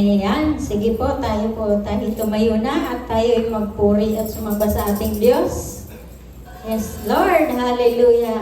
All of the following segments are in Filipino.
Ayan, sige po, tayo tumayo na at tayo magpuri at sumamba sa ating Diyos. Yes, Lord, hallelujah.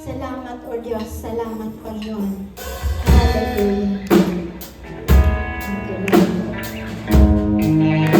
Salamat, O Diyos. Salamat, Panginoon. Hallelujah. Thank you, Lord.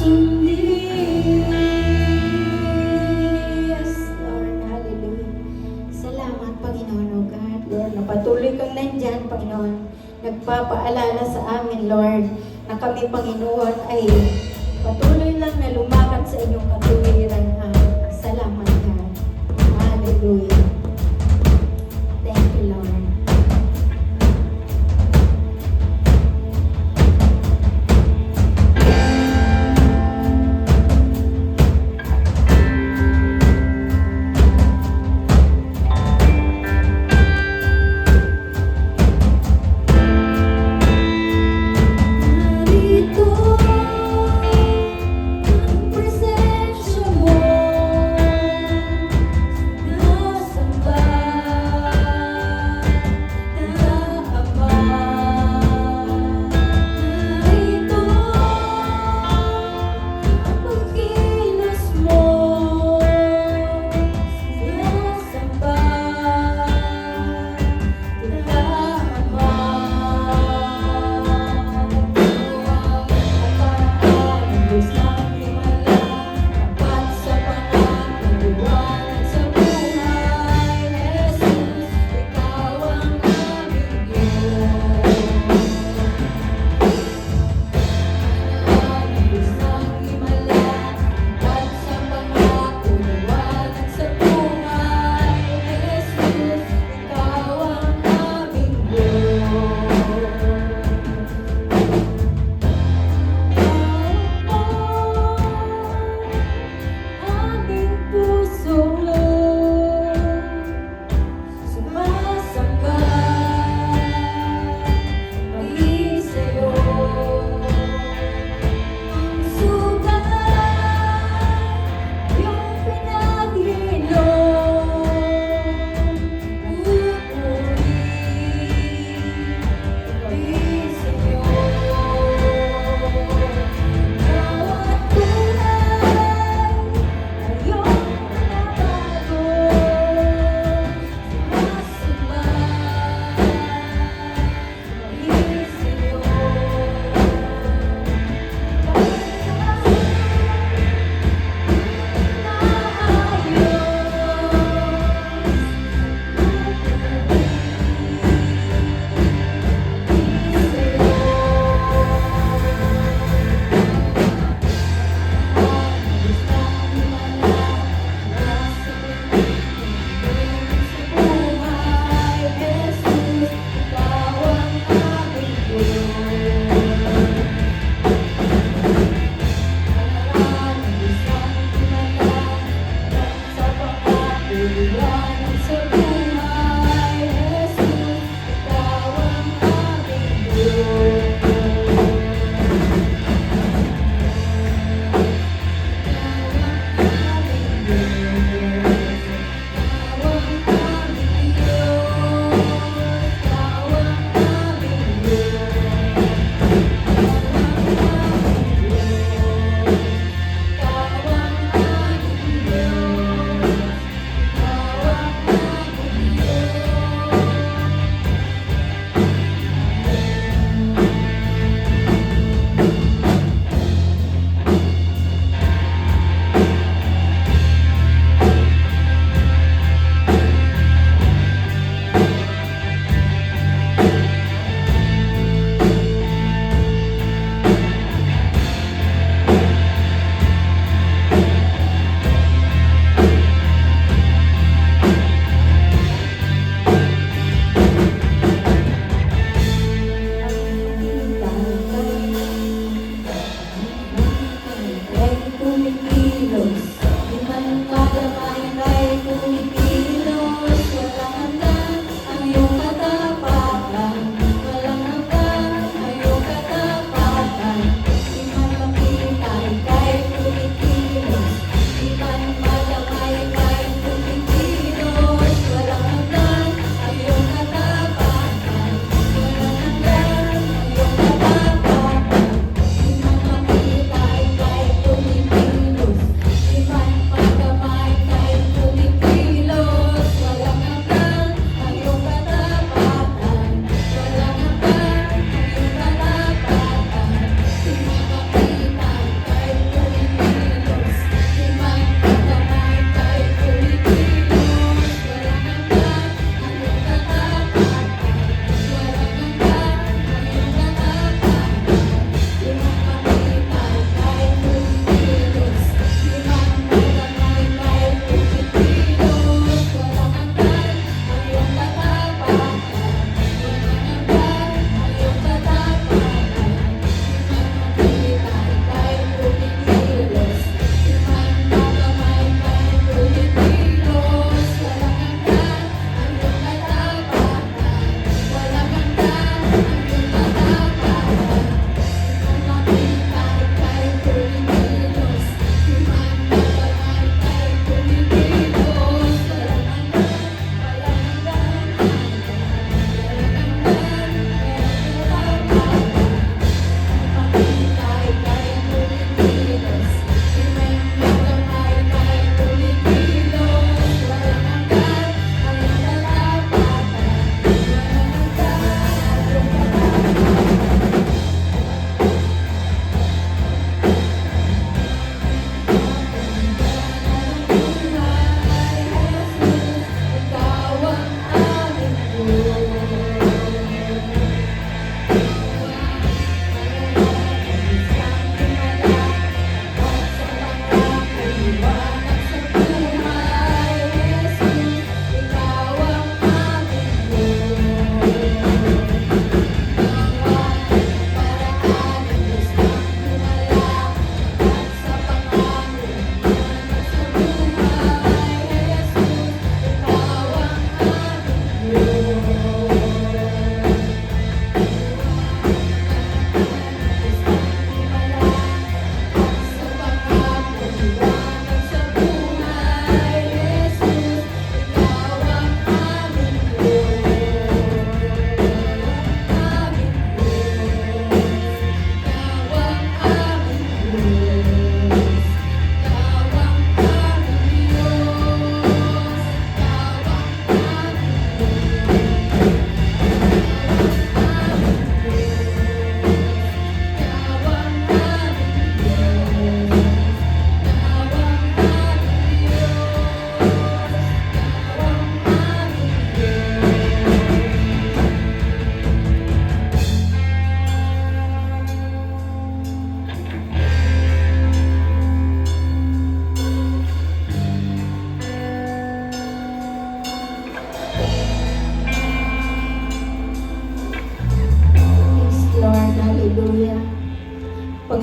sundin. Yes, Lord, hallelujah. Salamat, Panginoon, O God. Lord, napatuloy kang nandyan, Panginoon. Nagpapaalala sa amin, Lord, na kami, Panginoon, ay patuloy lang na lumakad sa inyong katuwiran, ha. Salamat, God. Hallelujah. Thank you, Lord. Narito ang presensya mo, nasa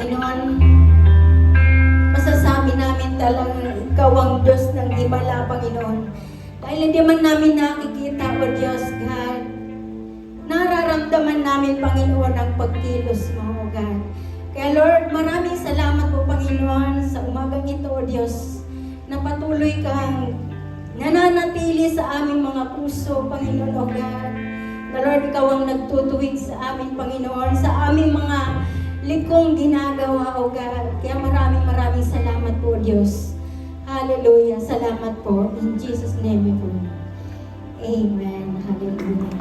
Panginoon, masasabi namin talaga Ikaw ang Diyos ng himala, Panginoon. Dahil hindi man namin nakikita, O Diyos, God, nararamdaman namin, Panginoon, ang pagkilos mo, O God. Kaya Lord, maraming salamat po, Panginoon, sa umagang ito, O Diyos, na patuloy kang nananatili sa aming mga puso, Panginoon, O God. Na Lord, Ikaw ang nagtutuwid sa amin, Panginoon, sa aming mga likong ginagawa, O God. Kaya maraming salamat po, Diyos. Hallelujah. Salamat po. In Jesus' name we pray. Amen. Hallelujah.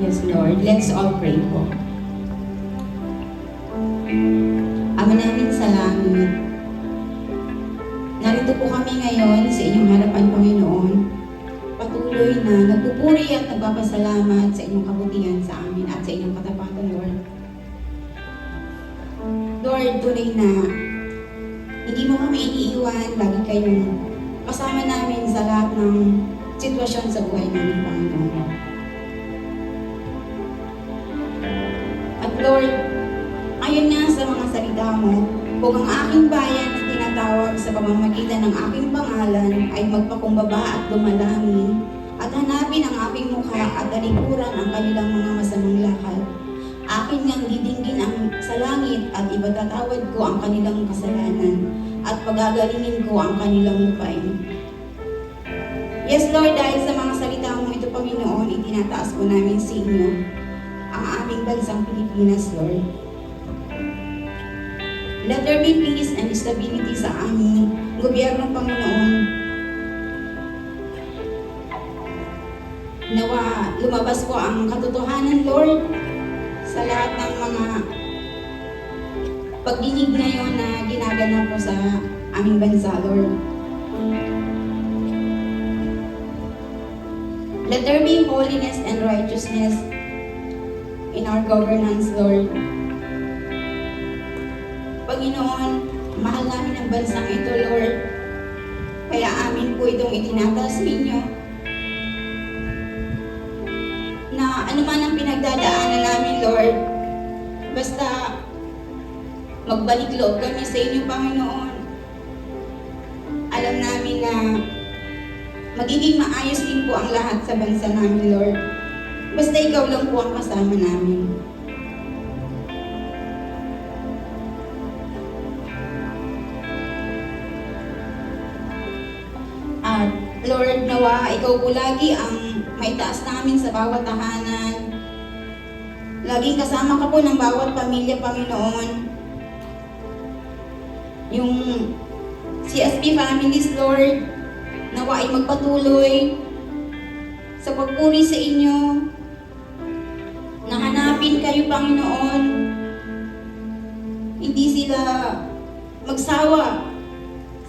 Yes, Lord. Let's all pray po. Ama namin sa langit, narito po kami ngayon sa inyong harapan, Panginoon. Patuloy na nagpupuri at nagpapasalamat sa inyong kabutihan sa amin at sa inyong katapatan, Lord. Lord, tunay na hindi mo kami iniiwan, lagi kayong kasama namin sa lahat ng sitwasyon sa buhay namin, Panginoon. At Lord, ayon nga sa mga salita mo, kung ang aking bayan na tinatawag sa pamamagitan ng aking pangalan ay magpakumbaba at dumalangin at hanapin ang aking mukha at talikuran ang kanilang mga masamang lakad, akin ngang didinggin ang sa langit at ipatatawad ko ang kanilang kasalanan at pagagalingin ko ang kanilang lupain. Yes, Lord, dahil sa mga salita mo ito, Panginoon, itinataas po namin sa inyo ang aming bansang Pilipinas, Lord. Let there be peace and stability sa aming gobyerno, Panginoon. Nawa lumabas po ang katotohanan, Lord, sa lahat ng mga pagdinig ngayon na ginaganap po sa aming bansa, Lord. Let there be holiness and righteousness in our governance, Lord. Panginoon, mahal namin ang bansang ito, Lord. Kaya amin po itong itinataas ninyo. Na anuman ang pinagdadaanan namin, Lord, basta magbalik loob kami sa inyo, Panginoon. Alam namin na magiging maayos din po ang lahat sa bansa namin, Lord. Basta ikaw lang po ang kasama namin. At Lord, nawa ikaw po lagi ang maitaas namin sa bawat tahanan. Laging kasama ka po ng bawat pamilya, Panginoon. Yung CSP families, Lord, nawa ay magpatuloy sa pagpuri sa inyo, na hanapin kayo, Panginoon. Hindi sila magsawa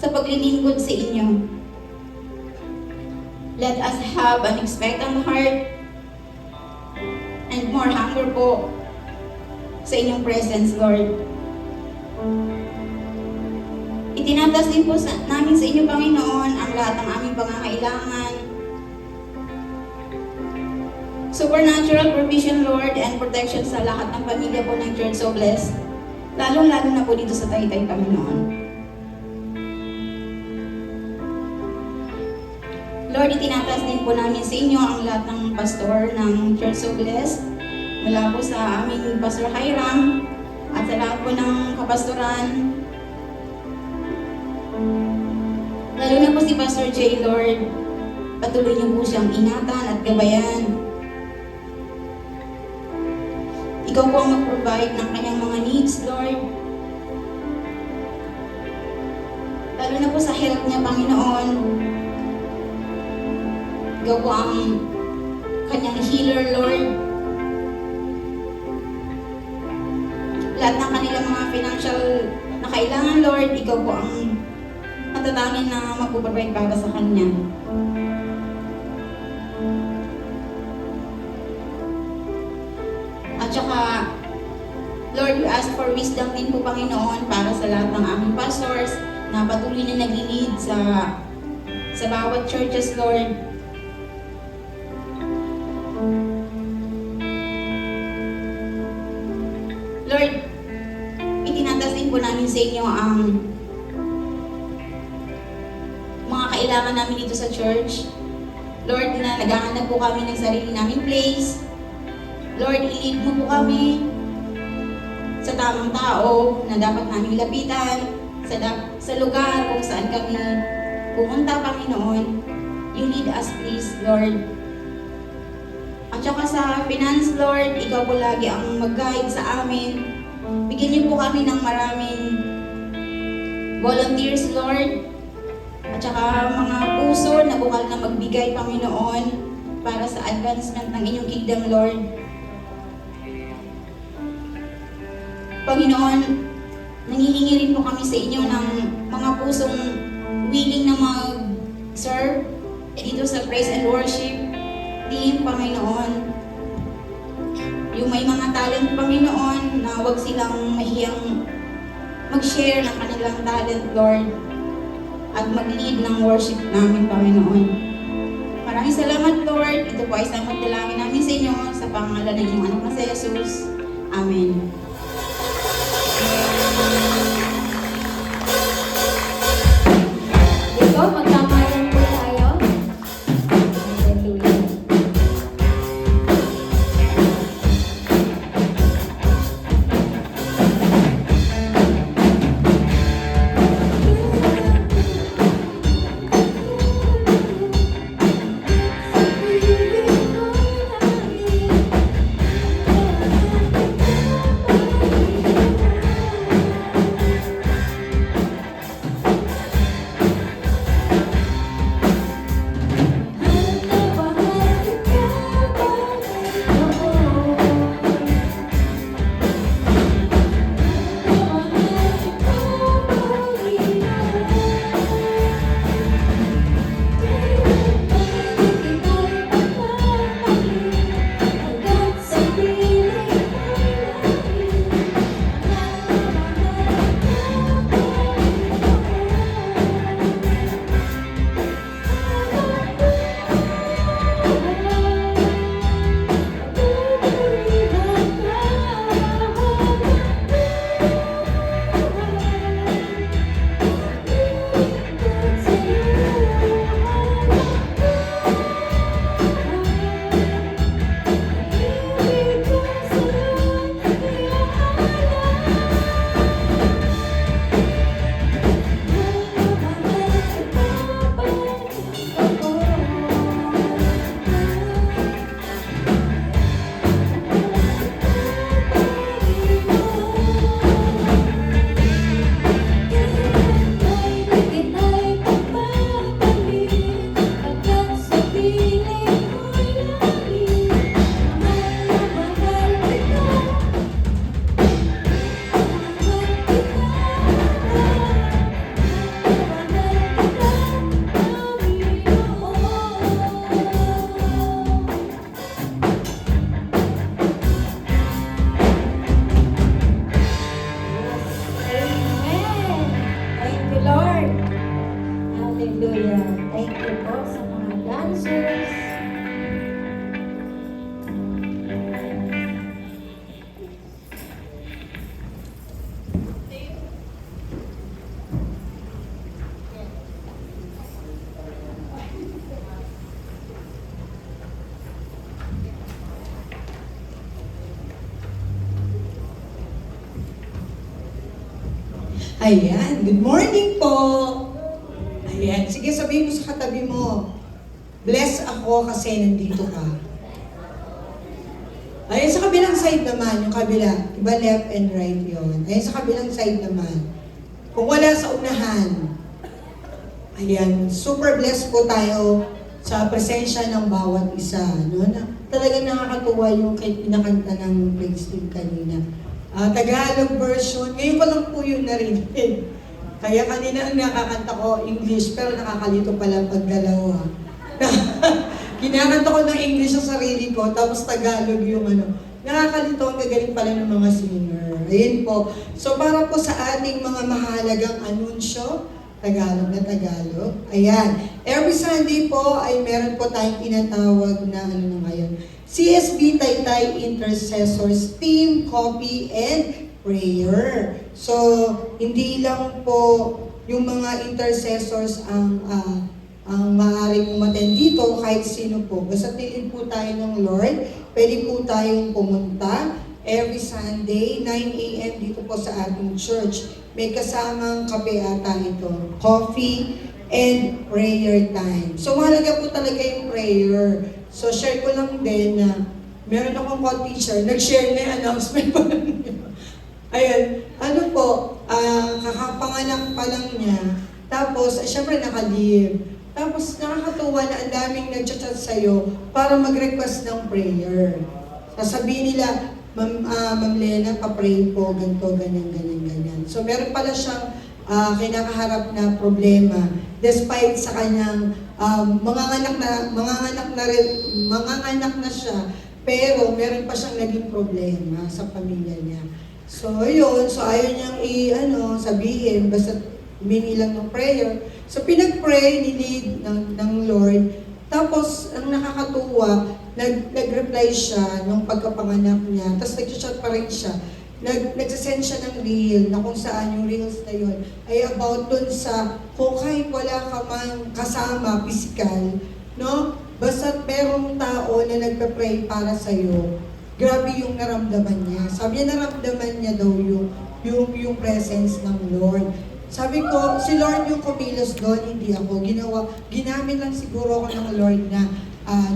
sa paglilingkod sa inyo. Let us have an expectant heart and more hunger po sa inyong presence, Lord. Itinatas din po namin sa inyo, Panginoon, ang lahat ng aming pangangailangan. Supernatural provision, Lord, and protection sa lahat ng pamilya po ng Church So Blessed. Lalong-lalo na po dito sa Taytay, Panginoon. Lord, itinatas din po namin sa inyo ang lahat ng pastor ng Church So Blessed. Mula po sa aming Pastor Hiram at sa lahat po ng kapastoran. Lalo na po si Pastor J, Lord. Patuloy niyo po siyang ingatan at gabayan. Ikaw po ang mag-provide ng kanyang mga needs, Lord. Lalo na po sa health niya, Panginoon. Ikaw po ang kanyang healer, Lord. Lahat ng kanilang mga financial na kailangan, Lord, ikaw po ang natatangin na magpuprovide para sa kanya. At saka, Lord, we ask for wisdom din po, Panginoon, para sa lahat ng aming pastors na patuloy na nag-lead sa bawat churches, Lord. Lord, itinatasin po namin sa inyo ang mga kailangan namin dito sa church. Lord, na naghahanap po kami ng sarili naming place. Lord, i-lead mo po kami sa tamang tao na dapat namin lapitan, sa lugar kung saan kami pumunta, Panginoon. You lead us, please, Lord. At saka sa finance, Lord, ikaw po lagi ang mag-guide sa amin. Bigyan niyo po kami ng maraming volunteers, Lord. At saka mga puso na bukal na magbigay, Panginoon, para sa advancement ng inyong kingdom, Lord. Panginoon, nangihingi rin po kami sa inyo ng mga pusong willing na mag-serve dito sa praise and worship team, Panginoon. Yung may mga talent, Panginoon, na huwag silang mahiyang mag-share ng kanilang talent, Lord, at mag-lead ng worship namin, Panginoon. Maraming salamat, Lord. Ito po ay isang magdalangin namin sa inyo sa pangalan ng inyong anak na si Jesus. Amen. Dito, magkamayan po tayo. Hallelujah. Amen. Thank you, Lord. Hallelujah. Thank you po sa mga dancers. Ayan, good morning po. Ayan, sige sabihin mo sa katabi mo, bless ako kasi nandito ka. Ayan, sa kabilang side naman, yung kabila, iba left and right yon. Ayan, sa kabilang side naman, kung wala sa unahan, ayan, super blessed po tayo sa presensya ng bawat isa. No? Na, talagang nakakatuwa yung pinakanta ng praise team kanina. Tagalog version. Ngayon ko lang po yun narinig. Kaya kanina ang nakakanta ko English, pero nakakalito pala pag dalawa. Kinakanta ko ng English sa sarili ko, tapos Tagalog yung ano. Nakakalito ang gagaling pala ng mga singer. Ayun po. So para po sa ating mga mahalagang anunsyo, Tagalog na Tagalog. Ayan. Every Sunday po ay meron po tayong tinatawag na ano na ngayon. CSB Taytay Intercessors Team, Copy, and Prayer. So, hindi lang po yung mga intercessors ang maaaring umattend dito, kahit sino po. Basta tilid po tayo ng Lord, pwede po tayong pumunta every Sunday, 9 a.m. dito po sa ating church. May kasamang kape ata ito, coffee, and prayer time. So mahalaga po talaga yung prayer. So share ko lang din na meron akong co-teacher, nag-share na yung announcement pa niya. Ayun, ano po, kakapanganak pa lang niya. Tapos, syempre naka-leave. Tapos nakakatuwa na ang daming nag-chat sa'yo para mag-request ng prayer. Sasabihin nila, Ma'am Lena, pa-pray po, ganito, ganyan, ganyan, ganyan. So meron pala siyang kinakaharap na problema despite sa kanyang manganganak na siya, pero meron pa siyang naging problema sa pamilya niya. So yun, so ayaw niyang sabihin, basta humingi lang ng prayer. So pinag-pray, nilid ng Lord. Tapos, ang nakakatuwa, nag-reply siya nung pagkapanganak niya. Tapos nag-chat pa rin siya. Nagsasend siya ng reel na kung saan yung reels na yun ay about dun sa kung kahit wala ka man kasama, physical, no? Basta merong tao na nagpe-pray para sa'yo. Grabe yung naramdaman niya. Sabi niya naramdaman niya daw yung presence ng Lord. Sabi ko, si Lord yung kumilos doon, hindi ako. Ginamit lang siguro ako ng Lord na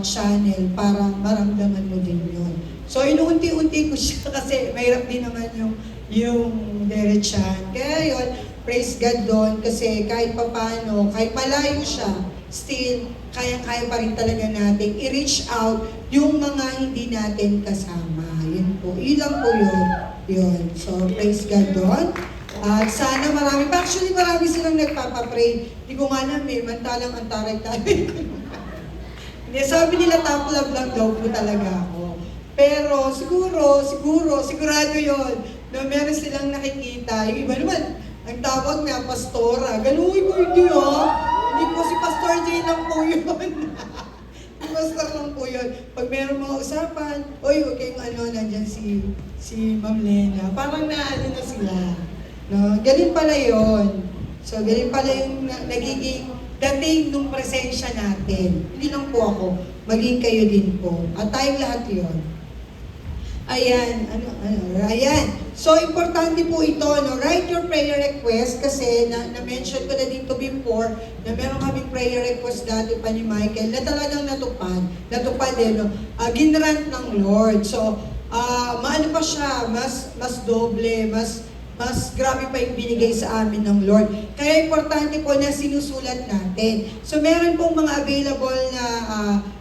channel para maramdaman mo din yun. So, inuunti-unti ko siya kasi mahirap din naman yung derechan. Kaya yun, praise God doon kasi kahit papano, kahit malayo siya, still, kaya-kaya pa rin talaga natin i-reach out yung mga hindi natin kasama. Yun po. Ilang po yun. So, praise God doon. At sana marami pa. Actually, marami silang nagpapapray. Hindi ko nga alam mantalang ang taray-taray. Hindi, sabi nila top love lang daw po talaga ako. Pero sigurado yon na meron silang nakikita. Yung iba naman, ang tawag nga, pastora. Galuhin ko hindi Hindi po si Pastor Jay lang po yun. Pastor lang po yun. Pag meron mga usapan, huwag kayong nandyan si Ma'am Lena. Parang na sila. No? Galing pala yun. So, galing pala yung nagiging dating nung presensya natin. Hindi lang po ako, maging kayo din po. At tayong lahat yun. Ayan. So, importante po ito, no? Write your prayer request kasi na-mention ko na dito before na meron kaming prayer request dati pa ni Michael na talagang natupad no? Ginrant ng Lord. So, maano pa siya, mas doble, mas grabe pa yung binigay sa amin ng Lord. Kaya importante po na sinusulat natin. So meron pong mga available na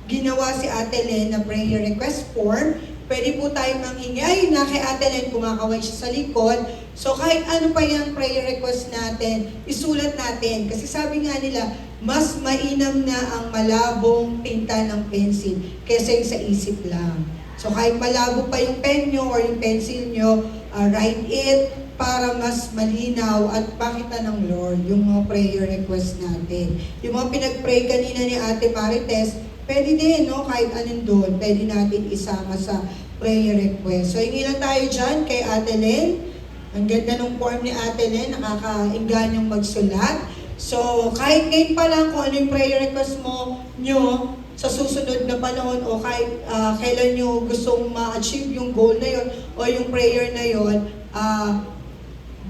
ginawa si Ate Len na prayer request form. Pwede po tayo manghingi. Ayun na, kay Ate Len, kumakaway siya sa likod. So kahit ano pa yung prayer request natin, isulat natin. Kasi sabi nga nila, mas mainam na ang malabong tinta ng pencil kaysa yung sa isip lang. So kahit malabo pa yung pen nyo or yung pencil nyo, write it para mas malinaw at pakita ng Lord yung mga prayer request natin. Yung mga pinag-pray kanina ni Ate Marites, pwede din, no? Kahit anong doon, pwede natin isama sa prayer request. So, hingi lang tayo dyan kay Ate Len. Ang ganda ng form ni Ate Len, nakakainganyang magsulat. So, kahit ngayon pa lang kung ano yung prayer request nyo sa susunod na panahon o kahit kailan nyo gustong ma-achieve yung goal na yon o yung prayer na yon,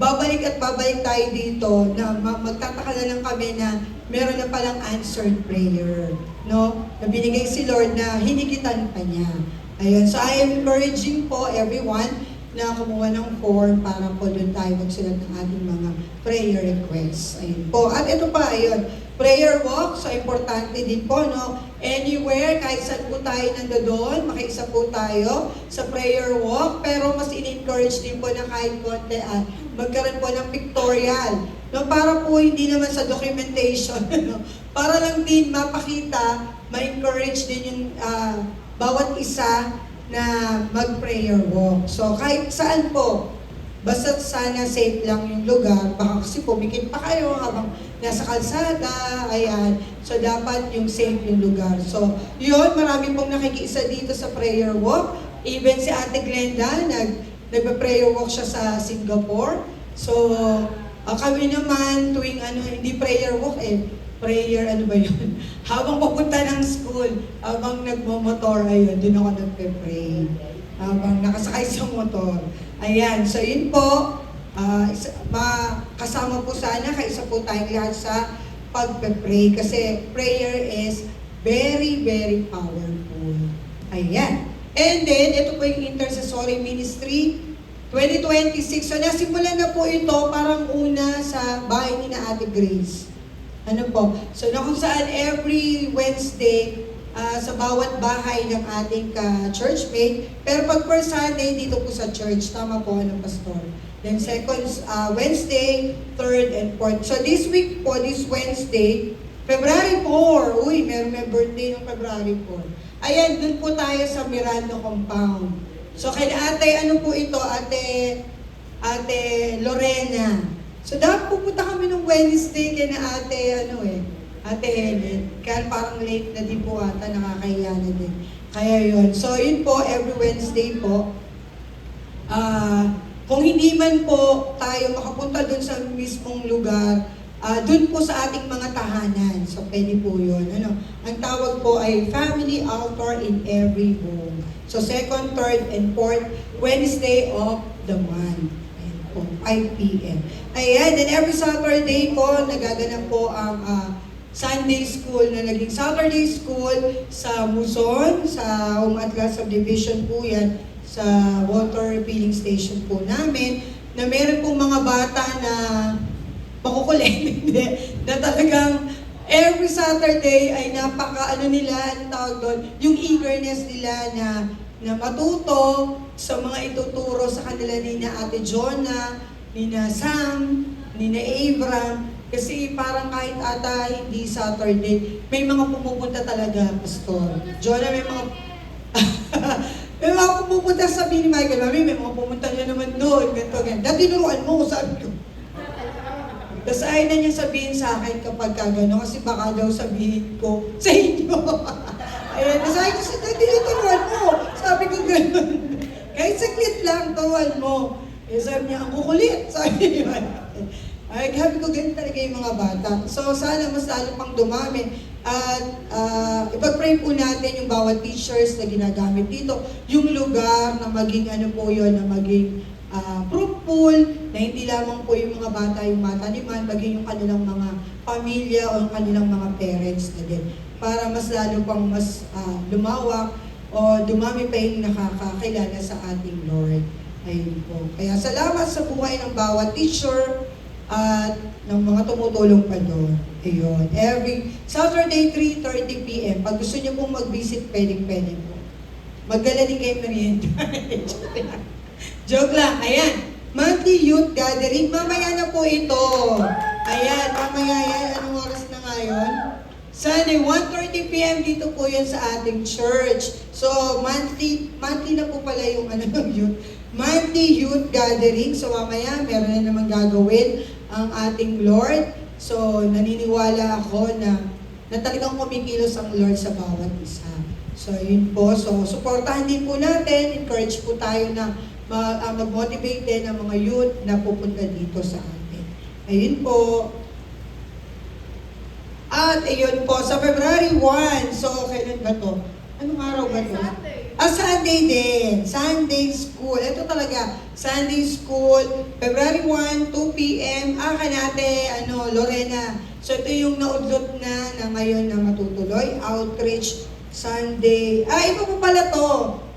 babalik tayo dito na magtataka na lang kami na meron na palang answered prayer, no? Na binigay si Lord na hinigitan pa niya. Ayun, so I am encouraging po everyone na kumuha ng form para po doon tayo magsulat ng ating mga prayer requests. Ayun po. At ito pa, ayun, prayer walk, so importante din po, no? Anywhere, kahit saan po tayo nandoon, makiisa po tayo sa prayer walk, pero mas in-encourage din po na kahit konti magkaroon po ng pictorial, no? Para po hindi naman sa documentation, no? Para lang din mapakita, ma-encourage din yung bawat isa na mag-prayer walk. So kahit saan po, basta sana safe lang yung lugar, baka kasi pumikit pa kayo habang nasa kalsada, ayan. So dapat yung safe yung lugar. So yun, marami pong nakikiisa dito sa prayer walk. Even si Ate Glenda, nagpa-prayer walk siya sa Singapore. So kami naman tuwing hindi prayer walk prayer, ano ba yun? Habang papunta ng school, habang nagmamotor, ayun, doon ako nagpe-pray. Habang nakasakay sa motor. Ayan, so yun po, kasama po sana, kaisa po tayong lahat sa pagpe-pray. Kasi prayer is very, very powerful. Ayan. And then, ito po yung intercessory ministry 2026. So nasimulan na po ito parang una sa bahay ni na Ate Grace. Ano po? So na kung saan every Wednesday sa bawat bahay ng ating churchmate. Pero pag first Sunday dito po sa church, tama po ng pastor. Then second Wednesday, third and fourth. So this week po, this Wednesday, February 4. Uy, may birthday ng February 4. Ayan, dun po tayo sa Miranda Compound. So kay ate, ano po ito? Ate Lorena. So dapat pupunta kami nung Wednesday kay na ate, Ate Helen. Kaya parang late na din po ata, nakakahiya na din. Kaya yun. So yun po, every Wednesday po. Kung hindi man po tayo makapunta dun sa mismong lugar, dun po sa ating mga tahanan. So pwede po yun. Ang tawag po ay Family Altar in Every Home. So second, third, and fourth Wednesday of the month. 5 p.m. Ayan, then every Saturday po, nagaganap po ang Sunday School na naging Saturday School sa Muson, sa Home Atlas Subdivision po yan, sa water filling station po namin, na meron pong mga bata na makukulit, na talagang every Saturday ay anong tawag doon, yung eagerness nila na matuto sa mga ituturo sa kanila ni na Ate Jonah, ni na Sam, ni na Abram, kasi parang kahit ata hindi Saturday, may mga pumupunta talaga, Pastor. Jonah, may mga may mga pumupunta, sabi ni Michael, Mami, may mga pumunta niya naman doon, ganito. Dati tinuruan mo, sabi ko. Tapos ayaw na niya sabihin sa akin kapag gano'n, kasi baka daw sabihin ko sa inyo. Ayan, sabi ko, dati tinuruan mo. Sabi ko gano'n. Kahit saglit lang, turuan mo. Sabi niya, ang kukulit. Sabi niya. Ay, sabi ko, ganun talaga yung mga bata. So, sana mas lalo pang dumami. At ipag-pray po natin yung bawat teachers na ginagamit dito. Yung lugar na maging na maging fruitful, na hindi lamang po yung mga bata yung mataniman, maging yung kanilang mga pamilya o yung kanilang mga parents na din. Para mas lalo pang mas lumawak o dumami pa yung nakakakilala sa ating Lord. Ayun po. Kaya salamat sa buhay ng bawat teacher at ng mga tumutulong pa doon. Ayun. Every Saturday, 3:30 p.m. Pag gusto niyo pong mag-visit, pwede po. Magdala din kayo merienda. Joke lang. Ayan. Monthly Youth Gathering. Mamaya na po ito. Ayan. Mamaya yan. Anong oras na ngayon? Sunday, 1:30 p.m. dito po yan sa ating church. So, monthly na po pala yung youth. Monthly Youth Gathering. So, mamaya, meron na naman gagawin ang ating Lord. So, naniniwala ako na talagang kumikilos ang Lord sa bawat isa. So, yun po. So, supportahan din po natin. Encourage po tayo na mag-motivate din ang mga youth na pupunta dito sa atin. Ayun po. At ayun po, sa February 1. So, kailan ba to? Anong araw ba to? Sunday din. Sunday School. Ito talaga. Sunday School. February 1, 2 p.m. Kanate, Lorena. So, ito yung naudlot na ngayon na matutuloy. Outreach Sunday. Iba po pala to.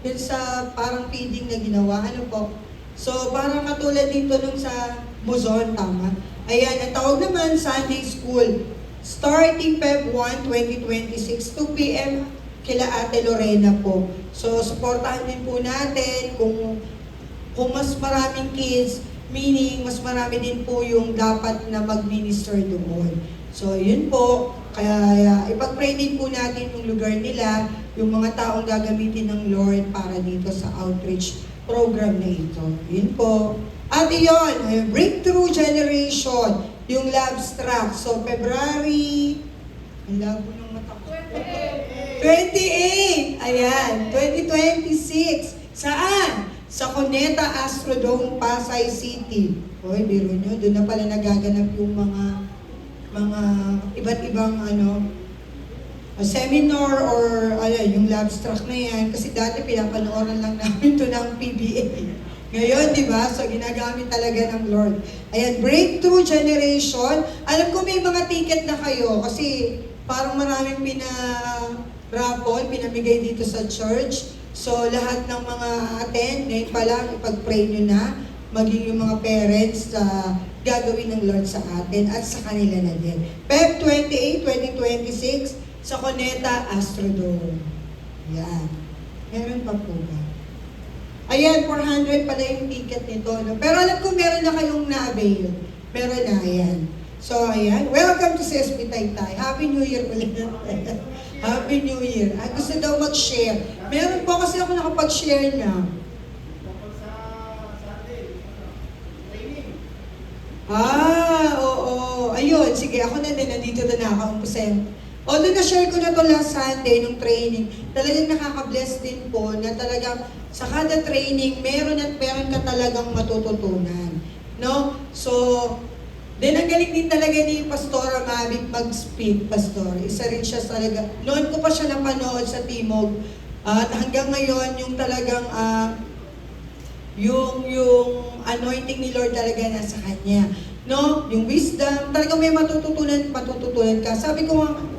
Yun sa parang feeding na ginawa. Ano po? So, parang katulad dito nung sa Muzon, tama? Ayan, ang tawag naman, Sunday School. Starting Feb 1, 2026, 2 p.m. kila Ate Lorena po. So, supportahan din po natin kung mas maraming kids, meaning mas marami din po yung dapat na mag-minister doon. So, yun po. Kaya ipag-pray din po natin yung lugar nila, yung mga taong gagamitin ng Lord para dito sa outreach program na ito. Yun po. At iyon, Breakthrough Generation, yung Labs Track. So, February, ang labo ng mata ko. 28! Ayan, 2026. Saan? Sa Cuneta Astrodome, Pasay City. Hoy, biro nyo, doon na pala nagaganap yung mga iba't ibang seminar or yung labs track na yan. Kasi dati pinapanooran lang namin to ng PBA. Ngayon, di ba? So, ginagamit talaga ng Lord. Ayan, Breakthrough Generation. Alam ko may mga ticket na kayo kasi parang maraming raffle, pinamigay dito sa church. So, lahat ng mga attend, ngayon pa lang, ipag-pray nyo na, maging yung mga parents gagawin ng Lord sa atin at sa kanila na din. Feb 28, 2026, sa Cuneta Astrodome. Yan. Meron pa po ba? Ayan, 400 pala yung ticket nito. No? Pero alam ko meron na kayong na-avail. Meron na, ayan. So, ayan. Welcome to CSP Taytay. Happy New Year ulit. Happy New Year. Gusto daw mag-share. Meron po kasi ako nakapag-share na. Oo. Ayun, sige, ako na din, nandito na nakaka-umpusem. Although na-share ko na to last Sunday nung training, talagang nakaka-bless din po na talagang sa kada training, meron ka talagang matututunan. No? So, then ang galing din talaga ni Pastora Mavic mag-speak, Pastor. Isa rin siya talaga. Noon ko pa siya napanood sa Timog. At hanggang ngayon, yung talagang yung anointing ni Lord talaga nasa kanya. No? Yung wisdom, talagang may matututunan ka. Sabi ko nga,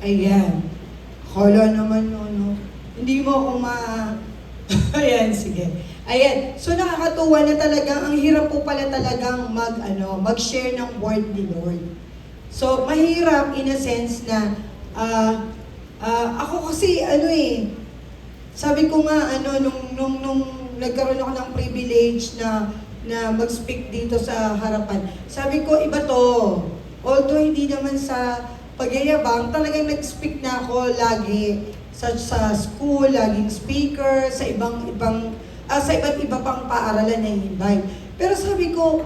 ayan. Kala naman no. Hindi mo ako Ayan, sige. Ayan. So nakakatuwa na talaga, ang hirap po pala talagang mag-share ng word ni Lord. So mahirap in a sense na ako kasi sabi ko nga nung nagkaroon ako ng privilege na mag-speak dito sa harapan. Sabi ko iba to. Although hindi naman sa pagyayabang, talagang nag-speak na ako lagi sa school, laging speaker, sa iba't iba pang paaralan na invite. Pero sabi ko,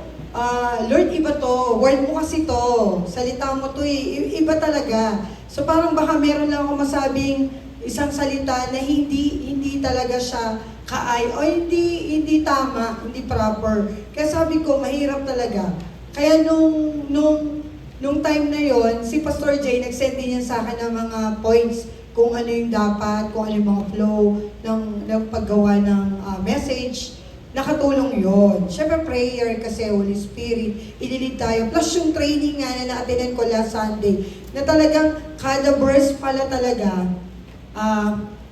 Lord, iba to. Word mo kasi to. Salita mo to iba talaga. So parang baka meron lang ako masabing isang salita na hindi talaga siya o hindi tama, hindi proper. Kaya sabi ko, mahirap talaga. Kaya nung time na yon, si Pastor Jay nag-send din yan sa akin ng mga points kung ano yung dapat, kung ano yung mga flow ng paggawa ng message. Nakatulong yon. Siyempre prayer kasi Holy Spirit, ililid tayo. Plus yung training nga na na-attendan ko last Sunday, na talagang kada verse pala talaga,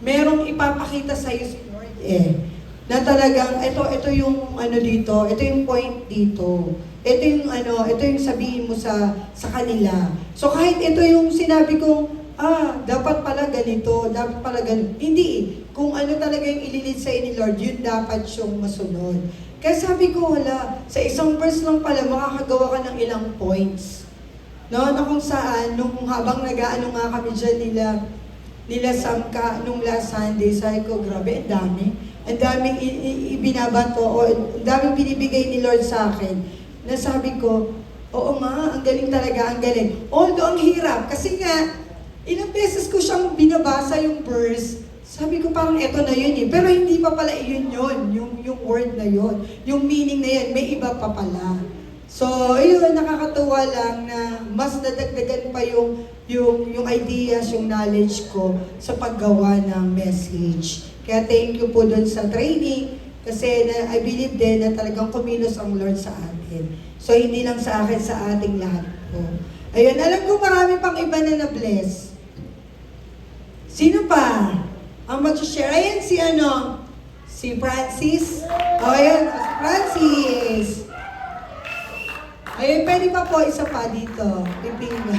merong ipapakita sa iyo si Lord na talagang ito yung dito, ito yung point dito. Ito yung sabihin mo sa kanila. So kahit ito yung sinabi ko, dapat pala ganito, dapat pala ganito. Hindi Kung ano talaga yung ililid sa'yo ni Lord, yun dapat siyang masunod. Kaya sabi ko, sa isang verse lang pala, makakagawa ka ng ilang points. No? Na kung saan, habang nag-aano nga kami dyan nila Samka, nung last Sunday, sabi ko, grabe, ang dami. Ang daming ibinabato, ang daming binibigay ni Lord sa akin. Na sabi ko, oo nga, ang galing talaga, ang galing. Although ang hirap, kasi nga, ilang beses ko siyang binabasa yung verse, sabi ko parang eto na yun pero hindi pa pala yun yung word na yun, yung meaning na yun, may iba pa pala. So, yun, nakakatuwa lang na mas nadagdagan pa yung ideas, yung knowledge ko sa paggawa ng message. Kaya thank you po dun sa training, kasi I believe din na talagang kumilos ang Lord sa atin. So, hindi lang sa akin, sa ating lahat po. Ayun, alam ko marami pang iba na na-bless Sino pa? Ang mag-share? Ayan si si Francis. O, ayan, si Francis. Ayun, pwede pa po isa pa dito. Pipinga.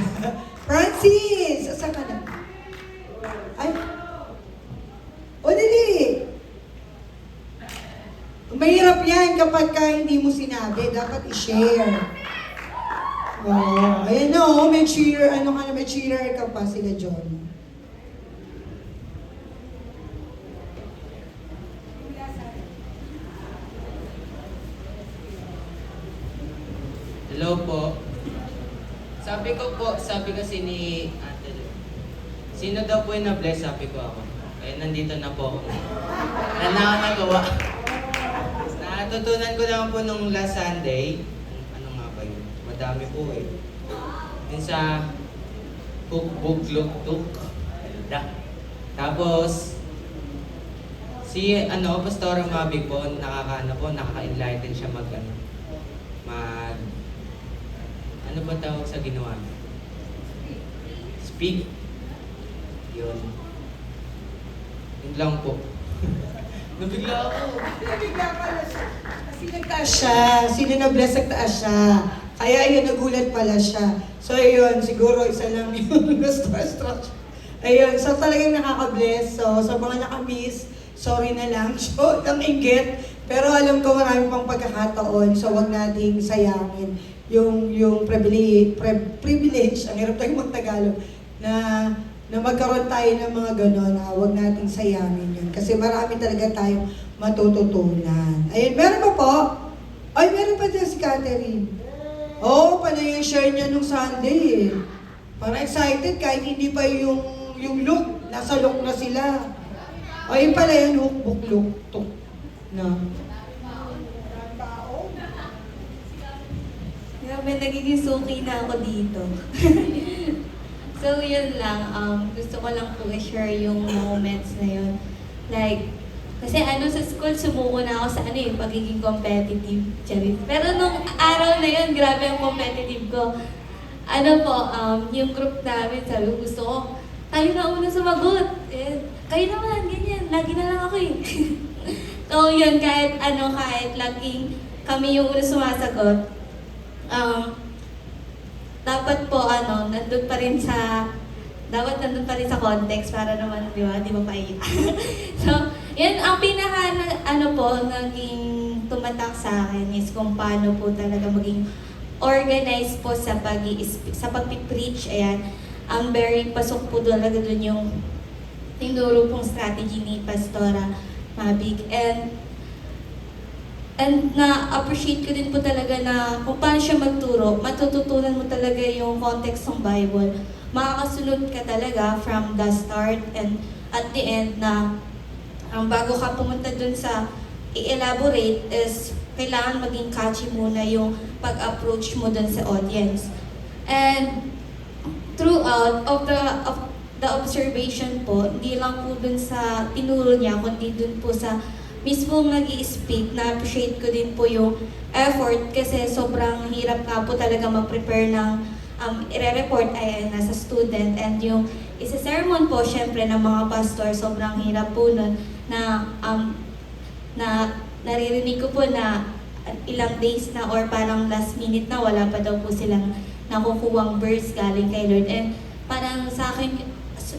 Francis! Asa ka na? Ay. O, dali. Mahirap yan kapag ka hindi mo sinabi. Dapat i-share. Oh, ayan na may cheer. May cheerer ka pa sila John. Hello po. Sabi kasi ni Ate, sino daw po yung na-bless? Sabi ko ako. Kaya nandito na po ako. Na nakakagawa. Natutunan ko lang po nung last Sunday. Ano nga ba yun? Madami po eh. Yun sa Bukluk-tuk. Tapos, si Pastor Mabi po, nakaka-enlighten siya ano ba tawag sa ginawa? Speak. Yun. Yun lang po. Nabigla ako. Nabigla pala siya. Kasi nagtaas siya. Sino na-bless nagtaas siya. Kaya yun, nagulat pala siya. So yun, siguro isa lang yun. Starstruck. Ayun, so talagang nakaka-bless. So sa mga nakamiss, sorry na lang. So, ang inggit. Pero alam ko marami pang pagkakataon. So wag nating sayangin yung privilege, ang hirap tayong mag-Tagalog, na magkaroon tayo ng mga gano'n, huwag nating sayangin yun. Kasi marami talaga tayong matututunan. Ayun, meron pa po? Ay, meron pa dyan si Catherine. Oo, panay yung share niya nung Sunday eh. Parang excited kahit hindi pa yung look, nasa look na sila. Ayun pala yung look, na. Grabe, nagiging suki na ako dito. So, yun lang. Gusto ko lang po i-share yung moments na yun. Like, kasi sa school, sumuko na ako sa pagiging competitive. Charis. Pero nung araw na yun, grabe ang competitive ko. Yung group namin, sabi ko, gusto ko, tayo na una sumagot. Kayo naman, ganyan. Lagi na lang ako eh. So, yun, kahit laging kami yung una sumasagot, dapat po nandun pa rin sa context para naman di ba paiyak. So, yan ang pinaka naging tumatak sa akin is kung paano po talaga maging organized po sa pag-preach. Ayan, ang very pasok po talaga dun yung tinuro pong strategy ni Pastora Mabig. And na-appreciate ko din po talaga na kung paano siya magturo, matututunan mo talaga yung context ng Bible. Makakasunod ka talaga from the start and at the end na bago ka pumunta dun sa i-elaborate is kailangan maging catchy muna yung pag-approach mo dun sa audience. And throughout of the observation po, hindi lang po dun sa tinuro niya, kundi dun po sa mismo nag-i-speak, na-appreciate ko din po yung effort kasi sobrang hirap nga po talaga mag-prepare ng i-report ay nasa student and yung isa-sermon po syempre ng mga pastor, sobrang hirap po nun na naririnig ko po na ilang days na or parang last minute na wala pa daw po silang nakukuhang verse galing kay Lord. And parang sa akin,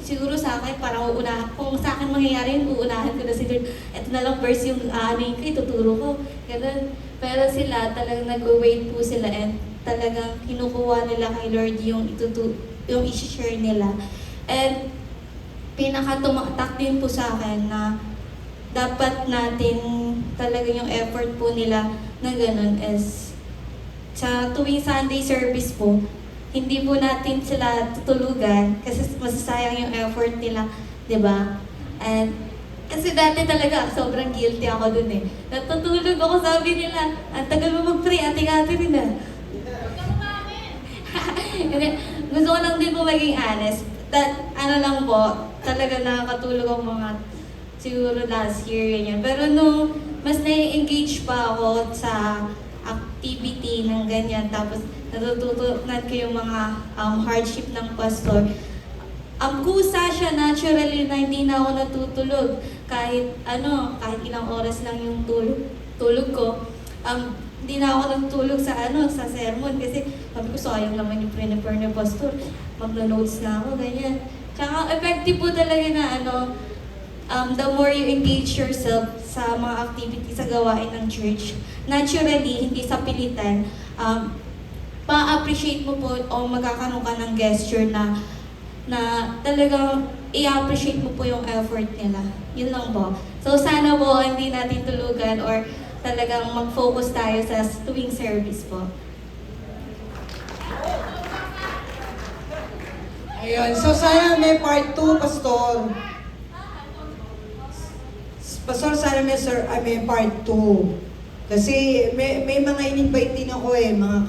siguro sa akin, parang kung sa akin mangyayari yun, uunahan ko na si Lord. Ito na lang verse yung aanin ko, ituturo ko. Ganun. Pero sila, talagang nag-wait po sila and talagang kinukuha nila kay Lord yung i-share nila. And pinaka-tumatak din po sa akin na dapat natin talaga yung effort po nila na ganun is sa tuwing Sunday service po, hindi po natin sila tutulugan kasi masasayang yung effort nila, di ba? And kasi dati talaga, sobrang guilty ako dun eh. Natutulog ako, sabi nila, ang tagal mo mag-pray, ate-ate rin ah. Gusto ko lang din po maging honest. Lang po, talaga nakakatulog ako mga siguro last year, ganyan. Pero nung mas na-engage pa ako sa activity ng ganyan, tapos natututunan ko yung mga hardship ng pastor. Kusa siya siya naturally na hindi na ako natutulog. Kahit kahit ilang oras lang yung tulog ko. Hindi na ako nagtulog sa sa sermon kasi sabi ko sayang naman yung prepare ni pastor. Magno-notes na ako, ganyan. Tsaka effective po talaga na the more you engage yourself sa mga activities sa gawain ng church, naturally, hindi sa pilitan, pa-appreciate mo po o magkakaroon ka ng gesture na talagang i-appreciate mo po yung effort nila. Yun lang po. So sana po hindi natin tulugan or talagang mag-focus tayo sa tuwing service po. Ayun, so sana may part 2, Pastor. Pastor, sana may part 2. Kasi may mga in-invite din ako mga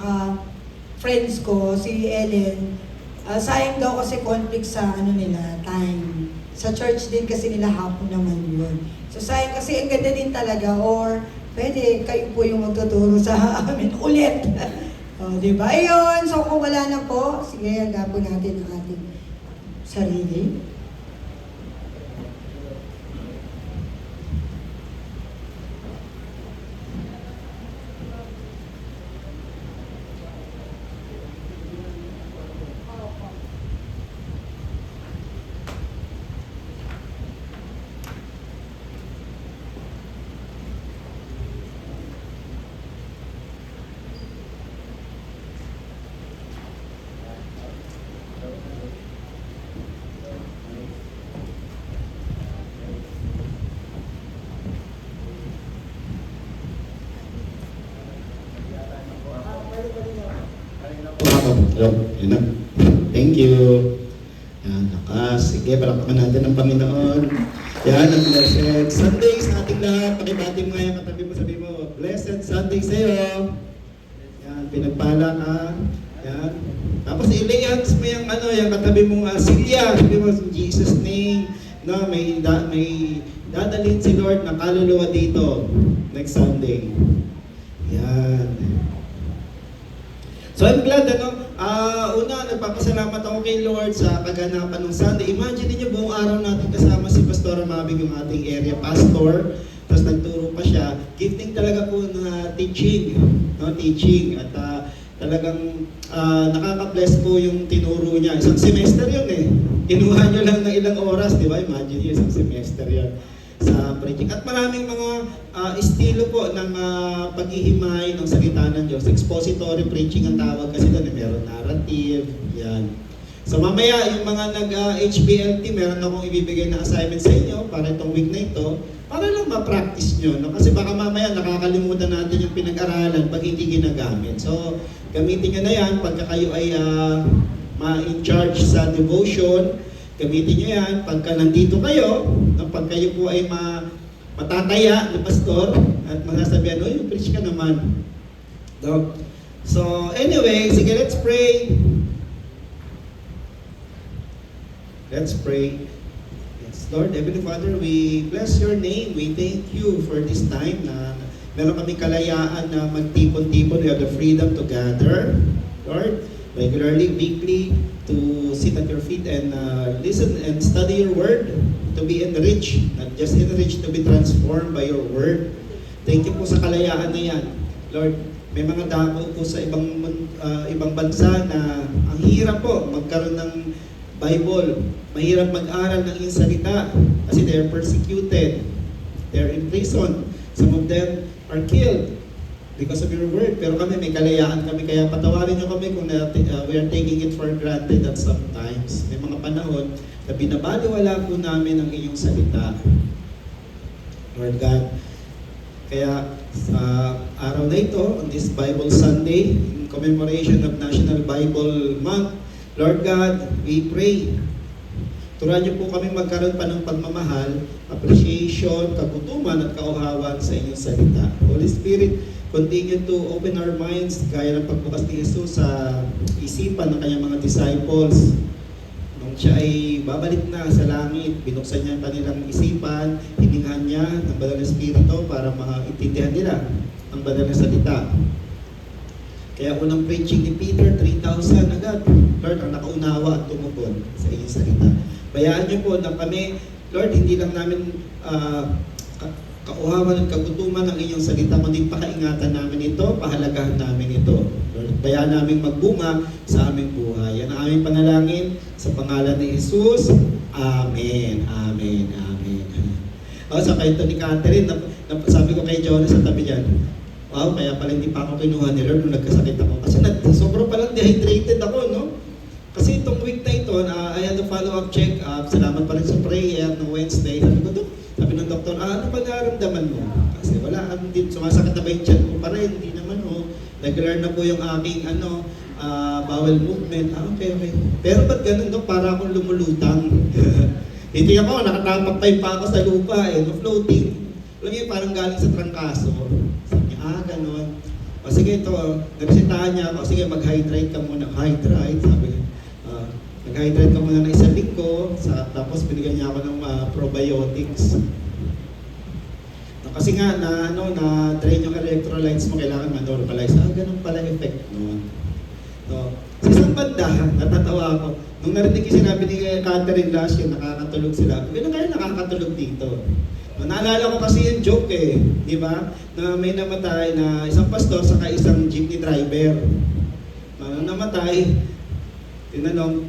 friends ko, si Ellen. Sayang daw kasi conflict sa nila, time. Sa church din kasi nila hapon naman yun. So sayang kasi ang ganda din talaga, or pwede kayo po yung magtuturo sa amin ulit. Di ba? Ayun, so kung wala na po, sige, agapon natin ang ating sarili. Yun na. Thank you. Yan, lakas. Sige, palakpakan natin ang Panginoon. Yan, ang blessed Sunday sa ating lahat. Pakibati mo nga yung katabi mo, sabi mo, blessed Sunday sa iyo. Yan, pinagpala ka. Yan. Tapos i-lay hands mo yung yung katabi mong Silya. Sabi mo, in Jesus' name. No, may dadalhin si Lord na kaluluwa dito next Sunday. Yan. So I'm glad, una, nagpapasalamat ako kay Lord sa kaganapan ng Sunday. Imagine niyo buong araw natin kasama si Pastor Mabig, yung ating area pastor. Tapos nagturo pa siya. Gifting talaga po na teaching. Teaching. At talagang nakaka-bless po yung tinuro niya. Isang semester yun Kinuha niyo lang ng ilang oras, di ba? Imagine niyo, isang semester yun sa preaching. At maraming mga estilo po ng paghihimay ng salita ng Diyos. Expository preaching ang tawag kasi doon. Meron narrative, yan. So mamaya, yung mga nag-HBLT, meron akong ibibigay na assignment sa inyo para itong week na ito, para lang ma-practice nyo. Kasi baka mamaya nakakalimutan natin yung pinag-aralan pag hindi ginagamit. So gamitin nyo na yan pagka kayo ay ma-in charge sa devotion. Gamitin nyo yan pagka nandito kayo, pag kayo po ay matataya ni pastor at masasabihan, oh, yung preach ka naman. So anyway, sige, let's pray. Let's pray. Yes, Lord, Heavenly Father, we bless your name. We thank you for this time na meron kami kalayaan na magtipon-tipon. We have the freedom to gather, Lord, regularly, weekly, to sit at your feet and listen and study your word, to be enriched, not just enriched, to be transformed by your word. Thank you po sa kalayaan na yan. Lord, may mga dako po sa ibang bansa na ang hirap po magkaroon ng Bible. Mahirap mag-aral ng iyong salita kasi they are persecuted. They are imprisoned. Some of them are killed because of your word. Pero kami, may kalayaan kami. Kaya patawarin niyo kami kung we are taking it for granted at sometimes. May mga panahon na binabaliwala po namin ang iyong salita. Lord God, kaya sa araw na ito, on this Bible Sunday, in commemoration of National Bible Month, Lord God, we pray. Turuan niyo po kami magkaroon pa ng pagmamahal, appreciation, kagutuman at kauhawan sa inyong salita. Holy Spirit, continue to open our minds gaya ng pagbukas ni Jesus sa isipan ng kanyang mga disciples. Nung siya ay babalik na sa langit, binuksan niya ang kanilang isipan, hiningahan niya ng banal na Espiritu para maintindihan nila ang banal na salita. Kaya unang preaching ni Peter, 3,000 agad. Lord, ang nakaunawa at tumupon sa iyong salita. Bayaan niyo po na kami, Lord, hindi lang namin kauhawan at kagutuman ng inyong salita, kundi pakaingatan namin ito, pahalagahan namin ito. Lord, bayaan namin magbunga sa aming buhay. Yan ang aming panalangin sa pangalan ni Jesus. Amen. Amen. Amen. Sa kwento ni Catherine, sabi ko kay Jonas sa tabi niyan, wow, kaya pala hindi pa ako kinuha ni Lord nung nagkasakit ako. Kasi sobrang palang dehydrated ako, no? Kasi itong week na ito, I had a follow-up check-up. Salamat pa rin sa prayer no Wednesday. Sabi ng doktor, ano pa nararamdaman mo? Kasi wala, sumasakit na ba yung tiyan ko pa rin? Hindi naman, Nag-learn na po yung aking, bowel movement. Okay. Pero ba't ganun, Dok? Para akong lumulutang. Hindi ako, nakatapak pa ako sa lupa, no-floating. Alam niyo, parang galing sa trangkaso. Sabi niya, ganun. O sige, ito, nagsitahan niya ako, sige, mag-hydrate ka muna. Hydrate, sabi niya. Nag-hydrate ka muna ng 1 linggo, tapos binigyan niya ako ng probiotics. Kasi nga, na-drain yung electrolytes mo, kailangan ma-normalize. Ganun pala effect nun. No. Sa isang banda, natatawa ako. Nung narinig yung sinabi ni Catherine last year, nakakatulog sila. Ganun kayo nakakatulog dito. Naalala ko kasi yung joke di ba? Na may namatay na isang pastor saka isang jeepney driver. Namatay, tinanong,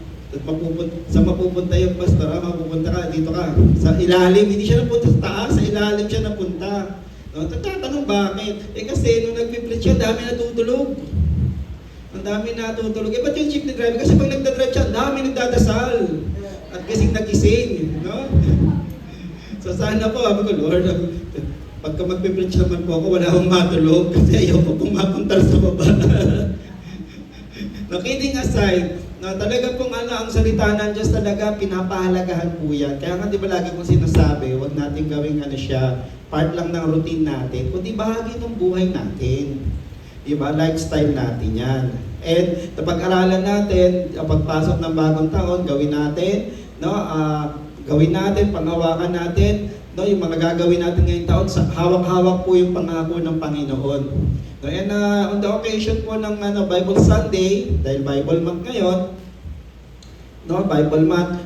mapupunta yung pastor, mapupunta ka, dito ka. Sa ilalim, hindi siya napunta sa taas, sa ilalim siya napunta. Tatanong bakit? Kasi nung nagpipreach siya, dami natutulog. Ang dami natutulog. Ba't yung jeepney driver? Kasi pag nagdadrive siya, dami nagdadasal. At gising, no? So sana po, sabi ko, Lord, pagka magpipreach naman po ako, wala akong matulog kasi ayoko pong mapunta sa baba. No, kidding aside, talaga pong ang salita ng Diyos talaga, pinapahalagahan po yan. Kaya nga di ba lagi kong sinasabi, huwag natin gawing siya, part lang ng routine natin, kundi bahagi ng buhay natin. Di ba? Lifestyle natin yan. And napag-aralan natin, pagpasok ng bagong taon, gawin natin, gawin natin, panghawakan natin, yung mga gagawin natin ngayong taon, hawak-hawak po yung pangako ng Panginoon. And on the occasion po ng Bible Sunday, dahil Bible Month ngayon, Bible Month,